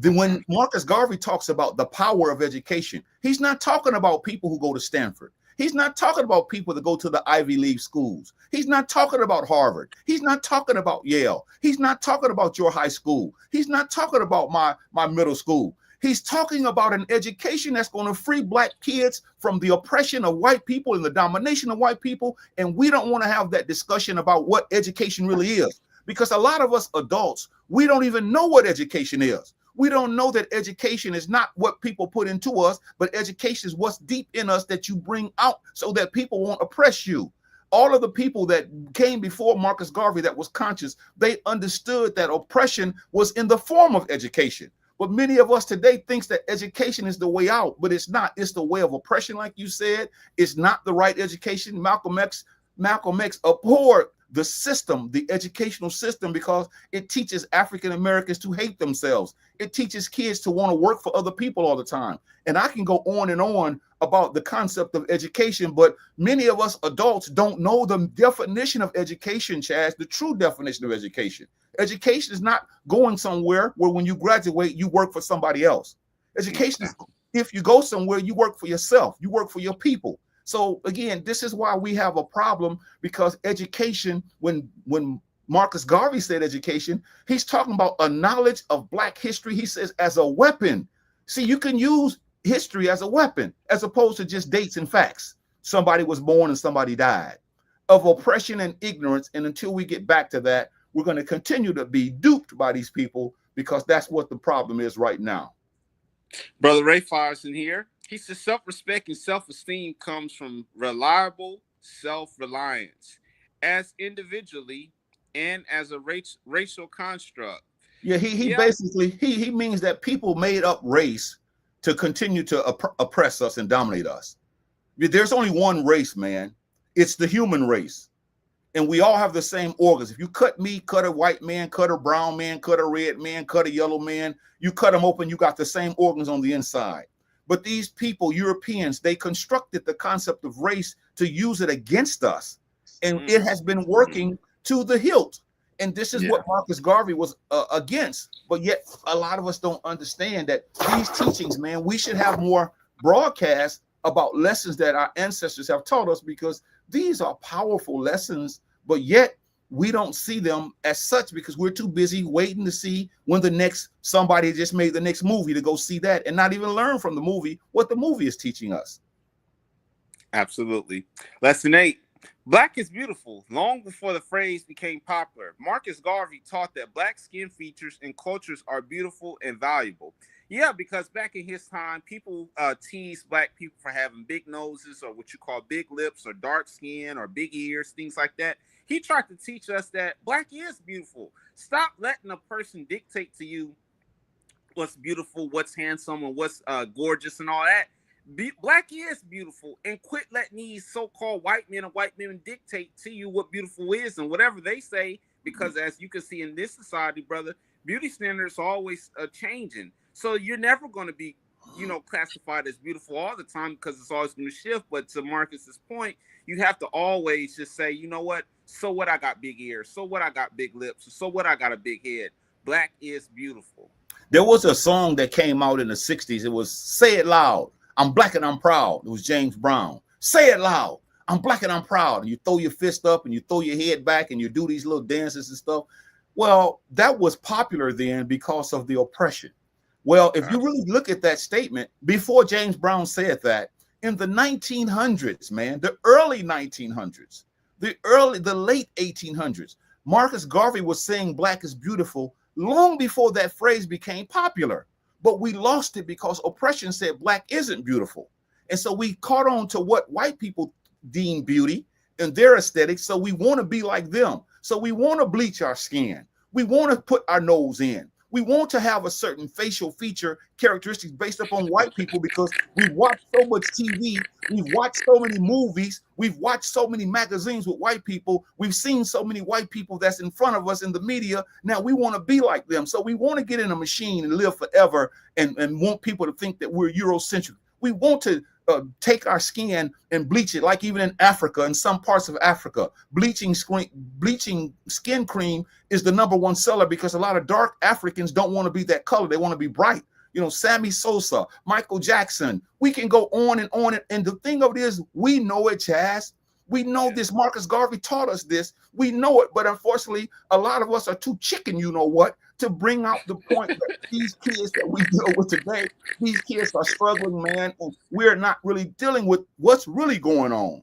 when Marcus Garvey talks about the power of education, he's not talking about people who go to Stanford. He's not talking about people that go to the Ivy League schools. He's not talking about Harvard. He's not talking about Yale. He's not talking about your high school. He's not talking about my middle school. He's talking about an education that's going to free Black kids from the oppression of white people and the domination of white people. And we don't want to have that discussion about what education really is, because a lot of us adults, we don't even know what education is. We don't know that education is not what people put into us, but education is what's deep in us that you bring out so that people won't oppress you. All of the people that came before Marcus Garvey that was conscious, they understood that oppression was in the form of education. But many of us today thinks that education is the way out, but it's not. It's the way of oppression, like you said. It's not the right education. Malcolm X abhorred the system, the educational system, because it teaches African Americans to hate themselves. It teaches kids to want to work for other people all the time. And I can go on and on about the concept of education, but many of us adults don't know the definition of education, Chazz, the true definition of education. Education is not going somewhere where when you graduate, you work for somebody else. Education is if you go somewhere, you work for yourself, you work for your people. So again, this is why we have a problem, because education, when Marcus Garvey said education, he's talking about a knowledge of Black history, he says, as a weapon. See, you can use history as a weapon, as opposed to just dates and facts. Somebody was born and somebody died. Of oppression and ignorance. And until we get back to that, we're going to continue to be duped by these people, because that's what the problem is right now. Brother Ray Fires in here. He says self-respect and self-esteem comes from reliable self-reliance, as individually and as a racial construct. Yeah, he basically he means that people made up race to continue to oppress us and dominate us. There's only one race, man. It's the human race. And we all have the same organs. If you cut me, cut a white man, cut a brown man, cut a red man, cut a yellow man, you cut them open, you got the same organs on the inside. But these people, Europeans, they constructed the concept of race to use it against us. And it has been working to the hilt. And this is what Marcus Garvey was against. But yet a lot of us don't understand that these teachings, man, we should have more broadcasts about lessons that our ancestors have taught us, because these are powerful lessons, but yet we don't see them as such because we're too busy waiting to see when the next somebody just made the next movie to go see that and not even learn from the movie what the movie is teaching us. Absolutely. Lesson 8. Black is beautiful. Long before the phrase became popular, Marcus Garvey taught that Black skin features and cultures are beautiful and valuable. Yeah, because back in his time, people teased Black people for having big noses, or what you call big lips, or dark skin, or big ears, things like that. He tried to teach us that Black is beautiful. Stop letting a person dictate to you what's beautiful, what's handsome, and what's gorgeous and all that. Black is beautiful, and quit letting these so-called white men and white women dictate to you what beautiful is and whatever they say, because as you can see in this society, brother, beauty standards are always changing. So you're never going to be, classified as beautiful all the time, because it's always going to shift. But to Marcus's point, you have to always just say, you know what? So what, I got big ears. So what, I got big lips. So what, I got a big head. Black is beautiful. There was a song that came out in the 60s. It was Say It Loud. I'm Black and I'm Proud. It was James Brown. Say it loud. I'm Black and I'm proud. And you throw your fist up and you throw your head back and you do these little dances and stuff. Well, that was popular then because of the oppression. Well, if you really look at that statement, before James Brown said that, in the 1900s, man, the early 1900s, the late 1800s, Marcus Garvey was saying Black is beautiful long before that phrase became popular. But we lost it because oppression said Black isn't beautiful. And so we caught on to what white people deem beauty and their aesthetics. So we want to be like them. So we want to bleach our skin. We want to put our nose in. We want to have a certain facial feature characteristics based upon white people, because we've watched so much TV, we've watched so many movies, we've watched so many magazines with white people, we've seen so many white people that's in front of us in the media. Now we want to be like them. So we want to get in a machine and live forever and want people to think that we're Eurocentric. We want to take our skin and bleach it, like even in Africa, in some parts of Africa, bleaching skin cream is the #1 seller, because a lot of dark Africans don't want to be that color. They want to be bright. Sammy Sosa, Michael Jackson. We can go on and on. And the thing of it is, we know it, Chazz. We know this. Marcus Garvey taught us this. We know it. But unfortunately, a lot of us are too chicken, to bring out the point that these kids that we deal with today, these kids are struggling, man. And we're not really dealing with what's really going on.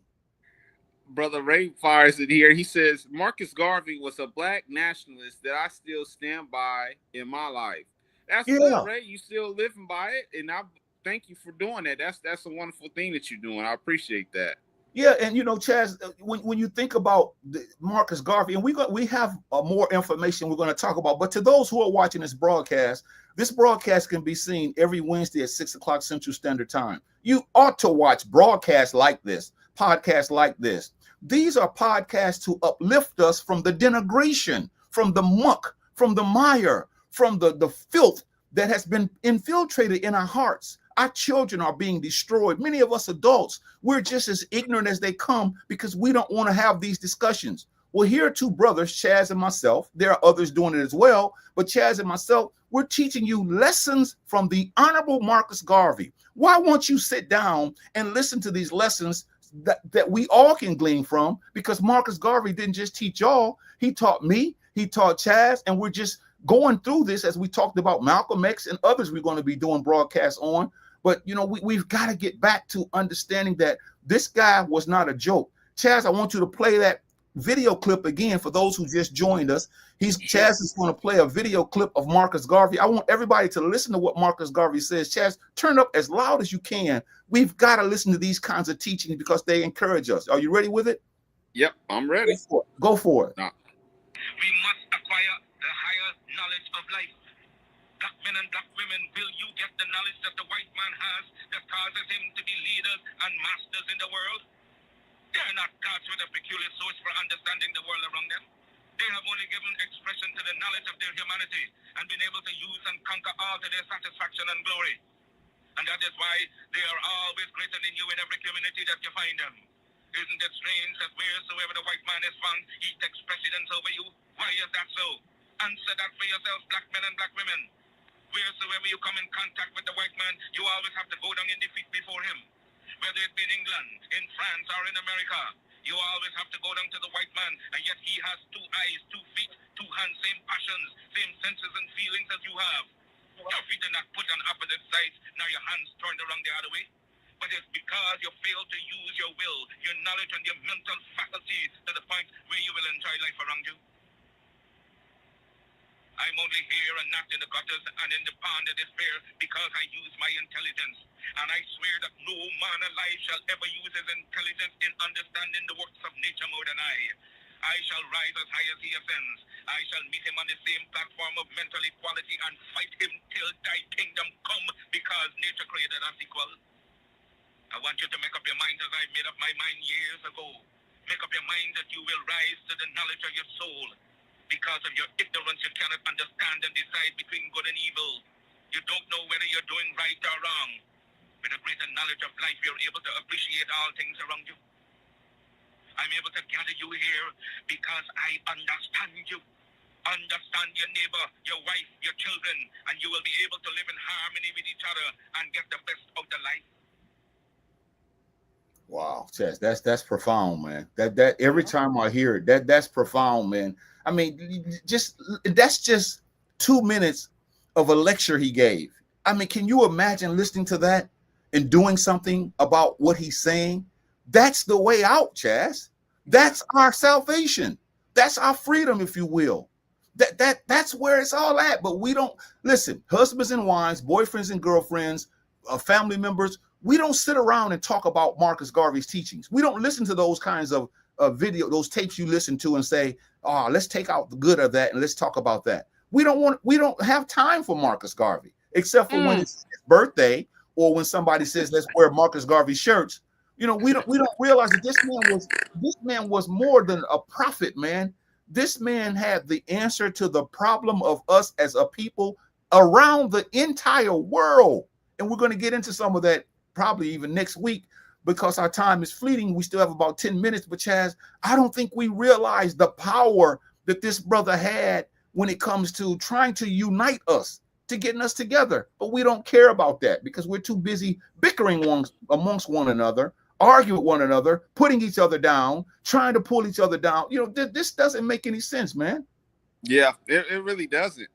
Brother Ray Fires in here. He says, Marcus Garvey was a Black nationalist that I still stand by in my life. That's good, Ray. You still living by it. And I thank you for doing that. That's a wonderful thing that you're doing. I appreciate that. Yeah, and Chazz, when you think about Marcus Garvey, and we have more information we're going to talk about, but to those who are watching this broadcast can be seen every Wednesday at 6 o'clock Central Standard Time. You ought to watch broadcasts like this, podcasts like this. These are podcasts to uplift us from the denigration, from the muck, from the mire, from the filth that has been infiltrated in our hearts. Our children are being destroyed. Many of us adults, we're just as ignorant as they come because we don't want to have these discussions. Well, here are two brothers, Chazz and myself. There are others doing it as well, but Chazz and myself, we're teaching you lessons from the Honorable Marcus Garvey. Why won't you sit down and listen to these lessons that we all can glean from? Because Marcus Garvey didn't just teach y'all. He taught me, he taught Chazz, and we're just going through this as we talked about Malcolm X and others we're going to be doing broadcasts on. But, you know, we've got to get back to understanding that this guy was not a joke. Chazz, I want you to play that video clip again for those who just joined us. Chazz is going to play a video clip of Marcus Garvey. I want everybody to listen to what Marcus Garvey says. Chazz, turn up as loud as you can. We've got to listen to these kinds of teachings because they encourage us. Are you ready with it? Yep, I'm ready. Go for it. We must acquire the higher knowledge of life. Black men and black women, will you get the knowledge that the white man has that causes him to be leaders and masters in the world? They are not gods with a peculiar source for understanding the world around them. They have only given expression to the knowledge of their humanity and been able to use and conquer all to their satisfaction and glory. And that is why they are always greater than you in every community that you find them. Isn't it strange that wheresoever the white man is found, he takes precedence over you? Why is that so? Answer that for yourselves, black men and black women. Wheresoever you come in contact with the white man, you always have to go down in defeat before him. Whether it be in England, in France, or in America, you always have to go down to the white man, and yet he has 2 eyes, 2 feet, 2 hands, same passions, same senses and feelings as you have. Your feet are not put on opposite sides, nor your hands turned around the other way. But it's because you fail to use your will, your knowledge, and your mental faculties to the point where you will enjoy life around you. I'm only here and not in the gutters and in the pond of despair because I use my intelligence. And I swear that no man alive shall ever use his intelligence in understanding the works of nature more than I. I shall rise as high as he ascends. I shall meet him on the same platform of mental equality and fight him till thy kingdom come because nature created us equal. I want you to make up your mind as I made up my mind years ago. Make up your mind that you will rise to the knowledge of your soul. Because of your ignorance, you cannot understand and decide between good and evil. You don't know whether you're doing right or wrong. With a greater knowledge of life, you're able to appreciate all things around you. I'm able to gather you here because I understand you. Understand your neighbor, your wife, your children, and you will be able to live in harmony with each other and get the best out of life. Wow, Chazz, that's profound, man. That every time I hear it, that's profound, man. I mean, that's just 2 minutes of a lecture he gave. I mean, can you imagine listening to that and doing something about what he's saying? That's the way out, Chazz. That's our salvation. That's our freedom, if you will. That's where it's all at. But we don't listen. Husbands and wives, boyfriends and girlfriends, family members. We don't sit around and talk about Marcus Garvey's teachings. We don't listen to those kinds of those tapes you listen to and say, "Oh, let's take out the good of that and let's talk about that." We don't have time for Marcus Garvey, except for when it's his birthday or when somebody says, "Let's wear Marcus Garvey shirts." You know, we don't realize that this man was more than a prophet, man. This man had the answer to the problem of us as a people around the entire world. And we're going to get into some of that probably even next week because our time is fleeting. We still have about 10 minutes, but Chazz, I don't think we realize the power that this brother had when it comes to trying to unite us, to getting us together. But we don't care about that because we're too busy bickering amongst one another, arguing with one another, putting each other down, trying to pull each other down. You know, this doesn't make any sense, man. Yeah, it really doesn't.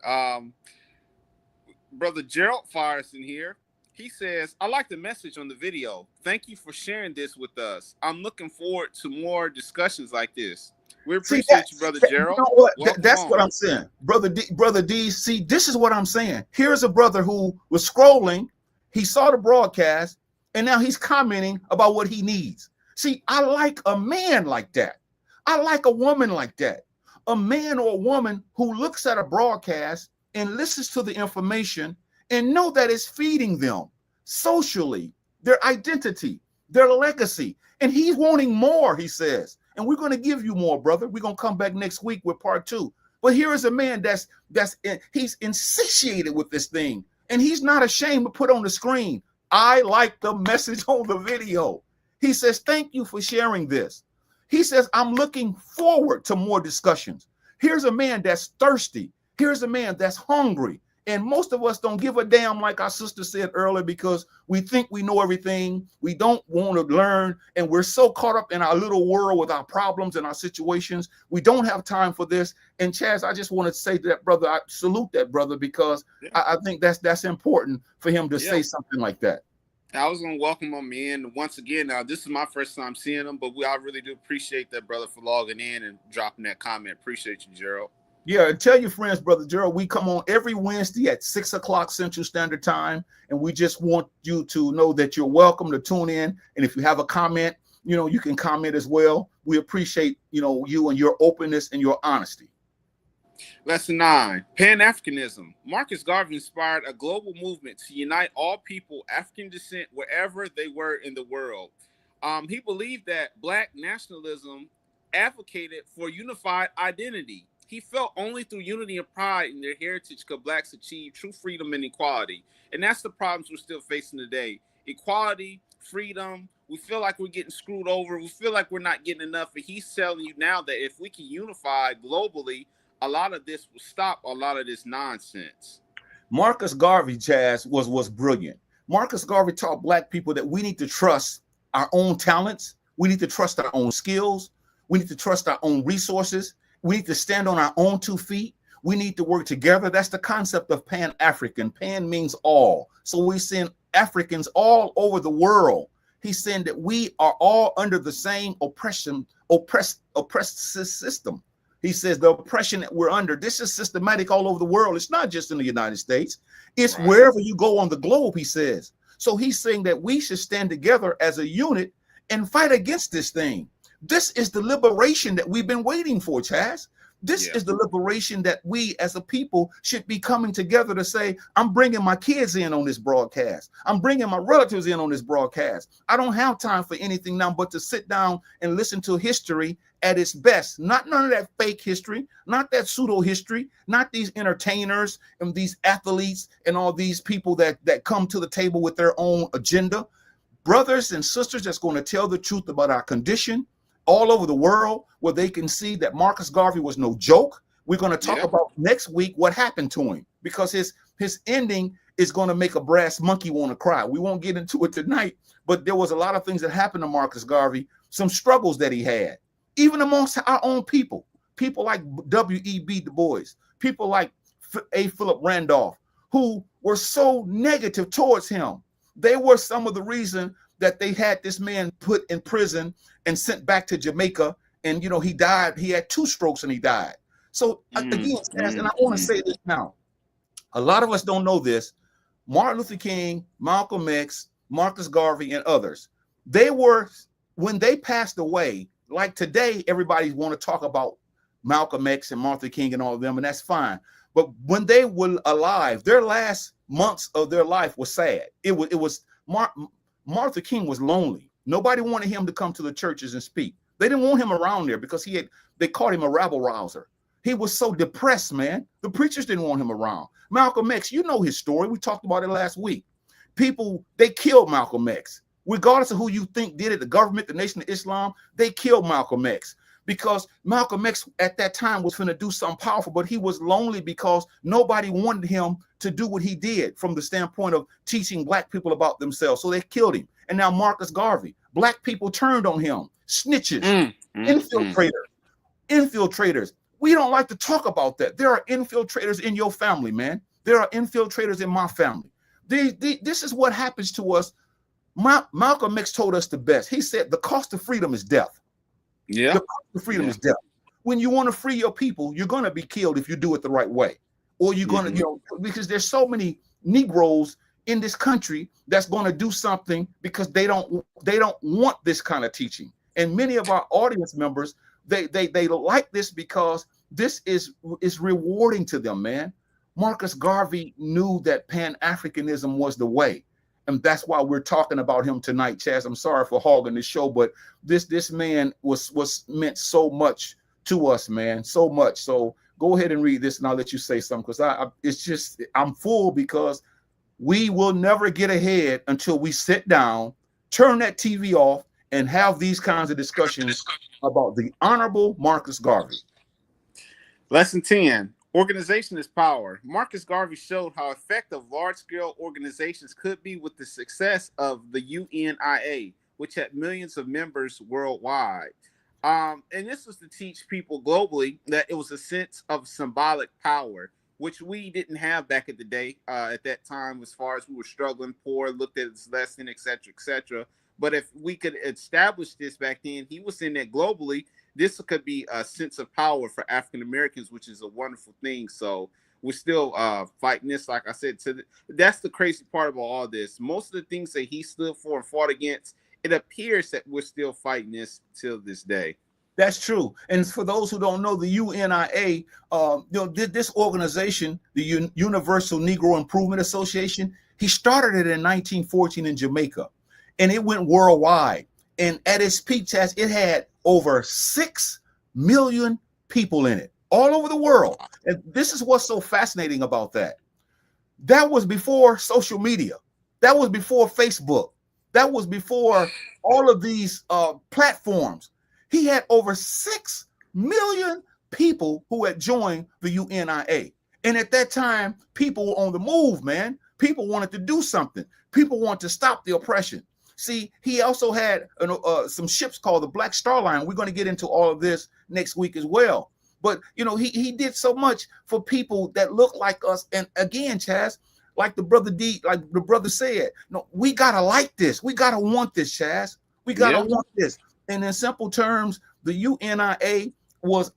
Brother Gerald Firestone here. He says, I like the message on the video. Thank you for sharing this with us. I'm looking forward to more discussions like this. We appreciate you, Brother Gerald. You know that's what I'm saying. Brother D, see, this is what I'm saying. Here's a brother who was scrolling. He saw the broadcast, and now he's commenting about what he needs. See, I like a man like that. I like a woman like that. A man or a woman who looks at a broadcast and listens to the information and know that it's feeding them socially, their identity, their legacy. And he's wanting more, he says. And we're going to give you more, brother. We're going to come back next week with part 2. But here is a man he's insatiated with this thing. And he's not ashamed to put on the screen I like the message on the video. He says, thank you for sharing this. He says, I'm looking forward to more discussions. Here's a man that's thirsty. Here's a man that's hungry. And most of us don't give a damn, like our sister said earlier, because we think we know everything. We don't want to learn. And we're so caught up in our little world with our problems and our situations. We don't have time for this. And Chazz, I just want to say to that brother, I salute that brother, because I think that's important for him to say something like that. I was going to welcome him in once again. Now, this is my first time seeing him, but I really do appreciate that brother for logging in and dropping that comment. Appreciate you, Gerald. Yeah, and tell your friends, Brother Gerald, we come on every Wednesday at 6 o'clock Central Standard Time, and we just want you to know that you're welcome to tune in. And if you have a comment, you can comment as well. We appreciate, you and your openness and your honesty. Lesson 9, Pan-Africanism. Marcus Garvey inspired a global movement to unite all people, African descent, wherever they were in the world. He believed that Black nationalism advocated for unified identity. He felt only through unity and pride in their heritage could Blacks achieve true freedom and equality. And that's the problems we're still facing today. Equality, freedom, we feel like we're getting screwed over. We feel like we're not getting enough. And he's telling you now that if we can unify globally, a lot of this will stop a lot of this nonsense. Marcus Garvey, Chazz, was brilliant. Marcus Garvey taught Black people that we need to trust our own talents. We need to trust our own skills. We need to trust our own resources. We need to stand on our own 2 feet. We need to work together. That's the concept of Pan-African. Pan means all. So we're seeing Africans all over the world. He's saying that we are all under the same oppressed system. He says the oppression that we're under, this is systematic all over the world. It's not just in the United States. It's wherever you go on the globe, he says. So he's saying that we should stand together as a unit and fight against this thing. This is the liberation that we've been waiting for, Chazz. This is the liberation that we as a people should be coming together to say, I'm bringing my kids in on this broadcast. I'm bringing my relatives in on this broadcast. I don't have time for anything now but to sit down and listen to history at its best. Not none of that fake history, not that pseudo history, not these entertainers and these athletes and all these people that come to the table with their own agenda. Brothers and sisters that's going to tell the truth about our condition all over the world, where they can see that Marcus Garvey was no joke. We're going to talk about next week what happened to him, because his ending is going to make a brass monkey want to cry. We won't get into it tonight, but there was a lot of things that happened to Marcus Garvey, some struggles that he had, even amongst our own people like W.E.B. Du Bois, people like A. Philip Randolph, who were so negative towards him. They were some of the reason that they had this man put in prison and sent back to Jamaica. And, he died. He had 2 strokes and he died. So again, and I want to say this now. A lot of us don't know this. Martin Luther King, Malcolm X, Marcus Garvey, and others, when they passed away, like today, everybody want to talk about Malcolm X and Martin Luther King and all of them, and that's fine. But when they were alive, their last months of their life was sad. Martin Luther King was lonely. Nobody wanted him to come to the churches and speak. They didn't want him around there because they called him a rabble rouser. He was so depressed, man. The preachers didn't want him around. Malcolm X, you know his story. We talked about it last week. People, they killed Malcolm X. Regardless of who you think did it, the government, the Nation of Islam, they killed Malcolm X. Because Malcolm X at that time was going to do something powerful, but he was lonely because nobody wanted him to do what he did from the standpoint of teaching Black people about themselves. So they killed him. And now Marcus Garvey, Black people turned on him. Snitches, infiltrators. We don't like to talk about that. There are infiltrators in your family, man. There are infiltrators in my family. This is what happens to us. Malcolm X told us the best. He said the cost of freedom is death. Yeah. The cost of freedom is death. When you want to free your people, you're going to be killed if you do it the right way. Or you're going to, because there's so many Negroes in this country that's going to do something because they don't want this kind of teaching. And many of our audience members, they like this because this is rewarding to them, man. Marcus Garvey knew that Pan-Africanism was the way. And that's why we're talking about him tonight, Chazz. I'm sorry for hogging the show, but this man was meant so much to us, man, so much. So go ahead and read this, and I'll let you say something, because I'm full, because We will never get ahead until we sit down, turn that TV off, and have these kinds of discussions about the Honorable Marcus Garvey. Lesson 10. Organization is power. Marcus Garvey showed how effective large-scale organizations could be with the success of the UNIA, which had millions of members worldwide. And this was to teach people globally that it was a sense of symbolic power, which we didn't have back in the day at that time, as far as we were struggling, poor, looked at this lesson, et cetera, et cetera. But if we could establish this back then, he was saying that globally, this could be a sense of power for African Americans, which is a wonderful thing. So we're still fighting this, like I said. That's the crazy part about all this. Most of the things that he stood for and fought against, it appears that we're still fighting this till this day. That's true. And for those who don't know, the UNIA, this organization, the Universal Negro Improvement Association, he started it in 1914 in Jamaica, and it went worldwide. And at its peak, Chazz, it had over 6 million people in it, all over the world. And this is what's so fascinating about that. That was before social media. That was before Facebook. That was before all of these platforms. He had over 6 million people who had joined the UNIA. And at that time, people were on the move, man. People wanted to do something. People wanted to stop the oppression. See, he also had some ships called the Black Star Line. We're going to get into all of this next week as well. But, he did so much for people that look like us. And again, Chazz, like the brother said, no, we got to like this. We got to want this, Chazz. We got to want this. And in simple terms, the UNIA was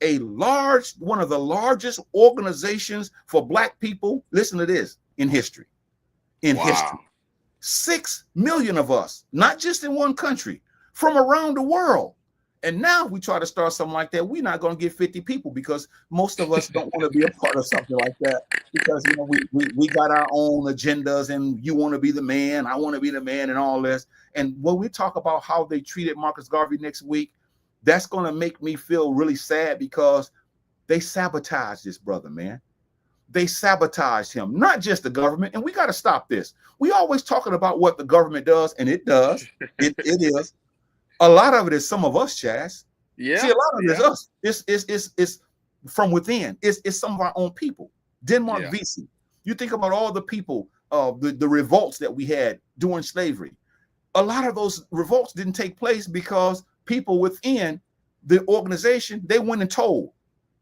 one of the largest organizations for Black people. Listen to this, in history. History. 6 million of us, not just in one country, from around the world. And now we try to start something like that. We're not going to get 50 people because most of us don't want to be a part of something like that because we got our own agendas and you want to be the man, I want to be the man and all this. And when we talk about how they treated Marcus Garvey next week, that's going to make me feel really sad because they sabotaged this brother, man. They sabotaged him, not just the government. And we got to stop this. We always talking about what the government does, and it does. It is. A lot of it is some of us, Chazz. Yeah. See, a lot of it is us. It's from within. It's some of our own people. Denmark Vesey. You think about all the people, the revolts that we had during slavery. A lot of those revolts didn't take place because people within the organization, they went and told,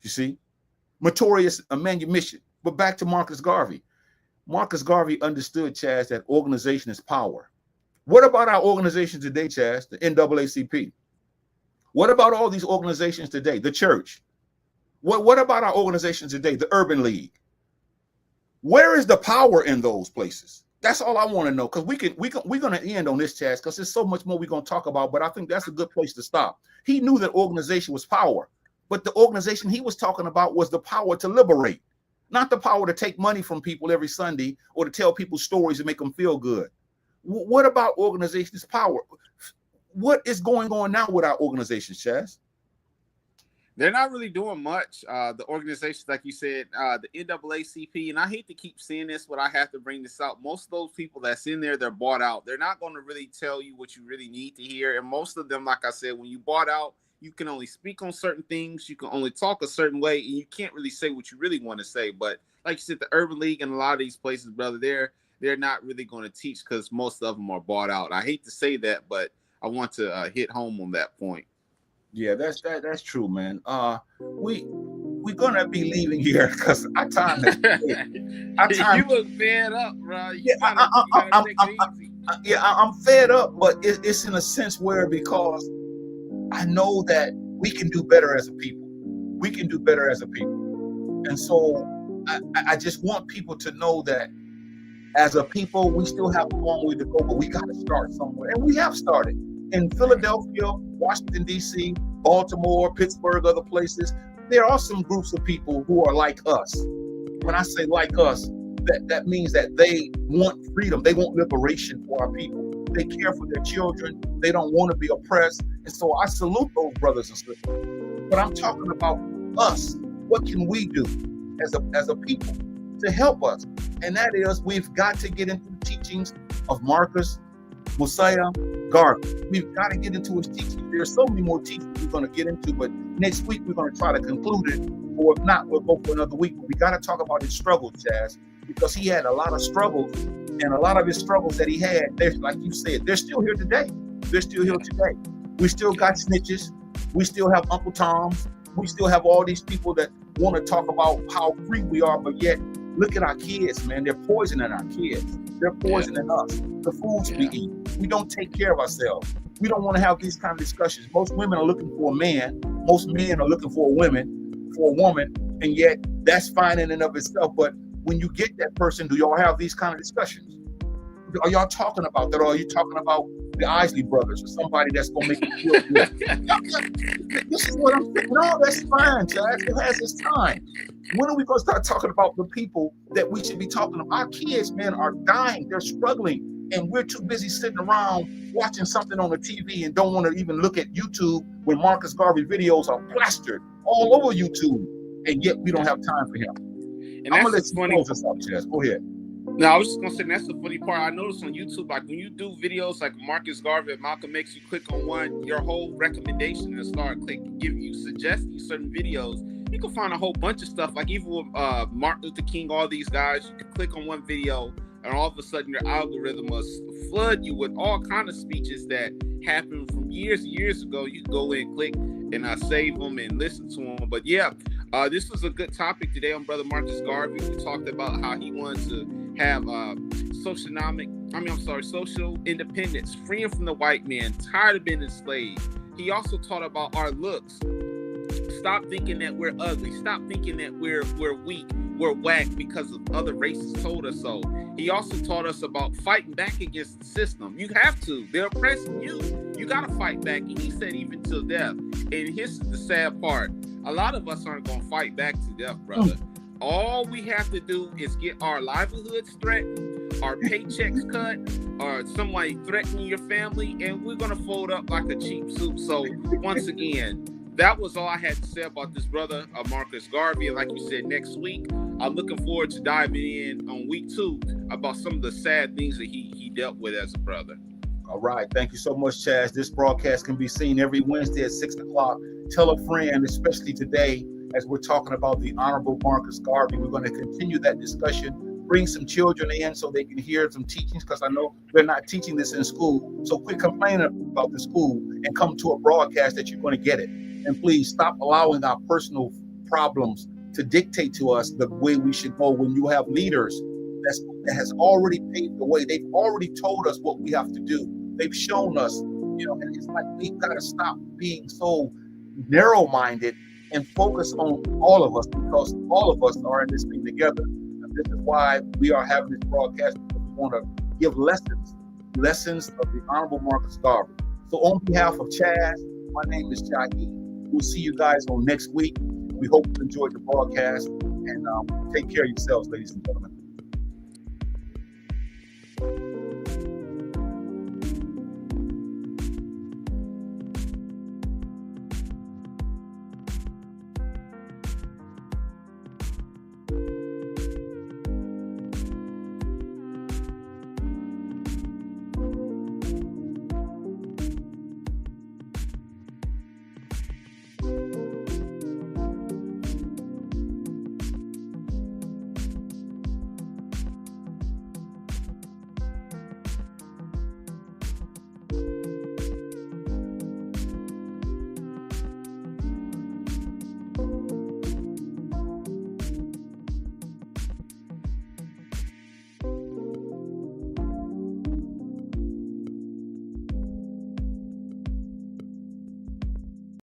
you see, notorious manumission. But back to Marcus Garvey. Marcus Garvey understood, Chazz, that organization is power. What about our organization today, Chazz? The NAACP. What about all these organizations today? The church. What about our organizations today? The Urban League. Where is the power in those places? That's all I want to know, because we're going to end on this, Chazz, because there's so much more we're going to talk about, but I think that's a good place to stop. He knew that organization was power, but the organization he was talking about was the power to liberate, not the power to take money from people every Sunday or to tell people stories and make them feel good. What about organization's power? What is going on now with our organizations, Chazz? They're not really doing much. The organizations, like you said, the NAACP, and I hate to keep saying this, but I have to bring this out. Most of those people that's in there, they're bought out. They're not going to really tell you what you really need to hear. And most of them, like I said, when you bought out, you can only speak on certain things. You can only talk a certain way, and you can't really say what you really want to say. But like you said, the Urban League and a lot of these places, brother, they're not really going to teach because most of them are bought out. I hate to say that, but I want to hit home on that point. Yeah, that's true, man. We're gonna be leaving here because our time is You look fed up, bro. I'm fed up, but it's in a sense where, because I know that we can do better as a people. We can do better as a people. And so I just want people to know that as a people, we still have a long way to go, but we got to start somewhere. And we have started. In Philadelphia, Washington, D.C., Baltimore, Pittsburgh, other places, there are some groups of people who are like us. When I say like us, that means that they want freedom. They want liberation for our people. They care for their children. They don't want to be oppressed. And so I salute those brothers and sisters. But I'm talking about us. What can we do as a people? to help us. And that is, we've got to get into the teachings of Marcus Garvey. We've got to get into his teachings. There's so many more teachings we're going to get into, but next week we're going to try to conclude it. Or if not, we'll go for another week. But we got to talk about his struggles, Chazz, because he had a lot of struggles, and a lot of his struggles that he had, like you said, they're still here today. They're still here today. We still got snitches. We still have Uncle Toms. We still have all these people that want to talk about how free we are, but yet look at our kids, man. They're poisoning our kids. They're poisoning us. The foods we eat. We don't take care of ourselves. We don't want to have these kind of discussions. Most women are looking for a man. Most men are looking for a woman, and yet that's fine in and of itself. But when you get that person, do y'all have these kind of discussions? Are y'all talking about that, or are you talking about the Isley brothers or somebody that's gonna make you feel good? This is what I'm saying. No, that's fine, Chazz. It has its time. When are we gonna start talking about the people that we should be talking about? Our kids, man, are dying. They're struggling, and we're too busy sitting around watching something on the TV and don't want to even look at YouTube when Marcus Garvey videos are plastered all over YouTube, and yet we don't have time for him. And I'm gonna that's let you close this up, Chazz. Go ahead. No, I was just gonna say that's the funny part. I noticed on YouTube, like when you do videos like Marcus Garvey and Malcolm X, you click on one, your whole recommendation and start giving you suggesting certain videos. You can find a whole bunch of stuff, like even with Martin Luther King, all these guys. You can click on one video, and all of a sudden your algorithm will flood you with all kind of speeches that happened from years and years ago. You can go in, click, and save them and listen to them. But yeah, this was a good topic today on Brother Marcus Garvey. We talked about how he wanted to have social independence, freeing from the white man, tired of being enslaved. He also taught about our looks. Stop thinking that we're ugly. Stop thinking that we're weak, we're whack because of other races told us so. He also taught us about fighting back against the system. You have to. They're oppressing you. You got to fight back. And he said even till death. And here's the sad part. A lot of us aren't going to fight back to death, brother. All we have to do is get our livelihoods threatened, our paychecks cut, or somebody threatening your family, and we're going to fold up like a cheap suit. So once again, that was all I had to say about this brother, Marcus Garvey. And like you said, next week, I'm looking forward to diving in on week 2 about some of the sad things that he dealt with as a brother. All right. Thank you so much, Chazz. This broadcast can be seen every Wednesday at 6 o'clock. Tell a friend, especially today, as we're talking about the Honorable Marcus Garvey. We're going to continue that discussion, bring some children in so they can hear some teachings, because I know they're not teaching this in school. So quit complaining about the school and come to a broadcast that you're going to get it. And please stop allowing our personal problems to dictate to us the way we should go. When you have leaders that has already paved the way, they've already told us what we have to do. They've shown us, and it's like we've got to stop being so narrow-minded and focus on all of us, because all of us are in this thing together. And this is why we are having this broadcast, because we want to give lessons of the Honorable Marcus Garvey. So on behalf of Chazz, my name is Jahi. We'll see you guys on next week. We hope you enjoyed the broadcast, and take care of yourselves, ladies and gentlemen.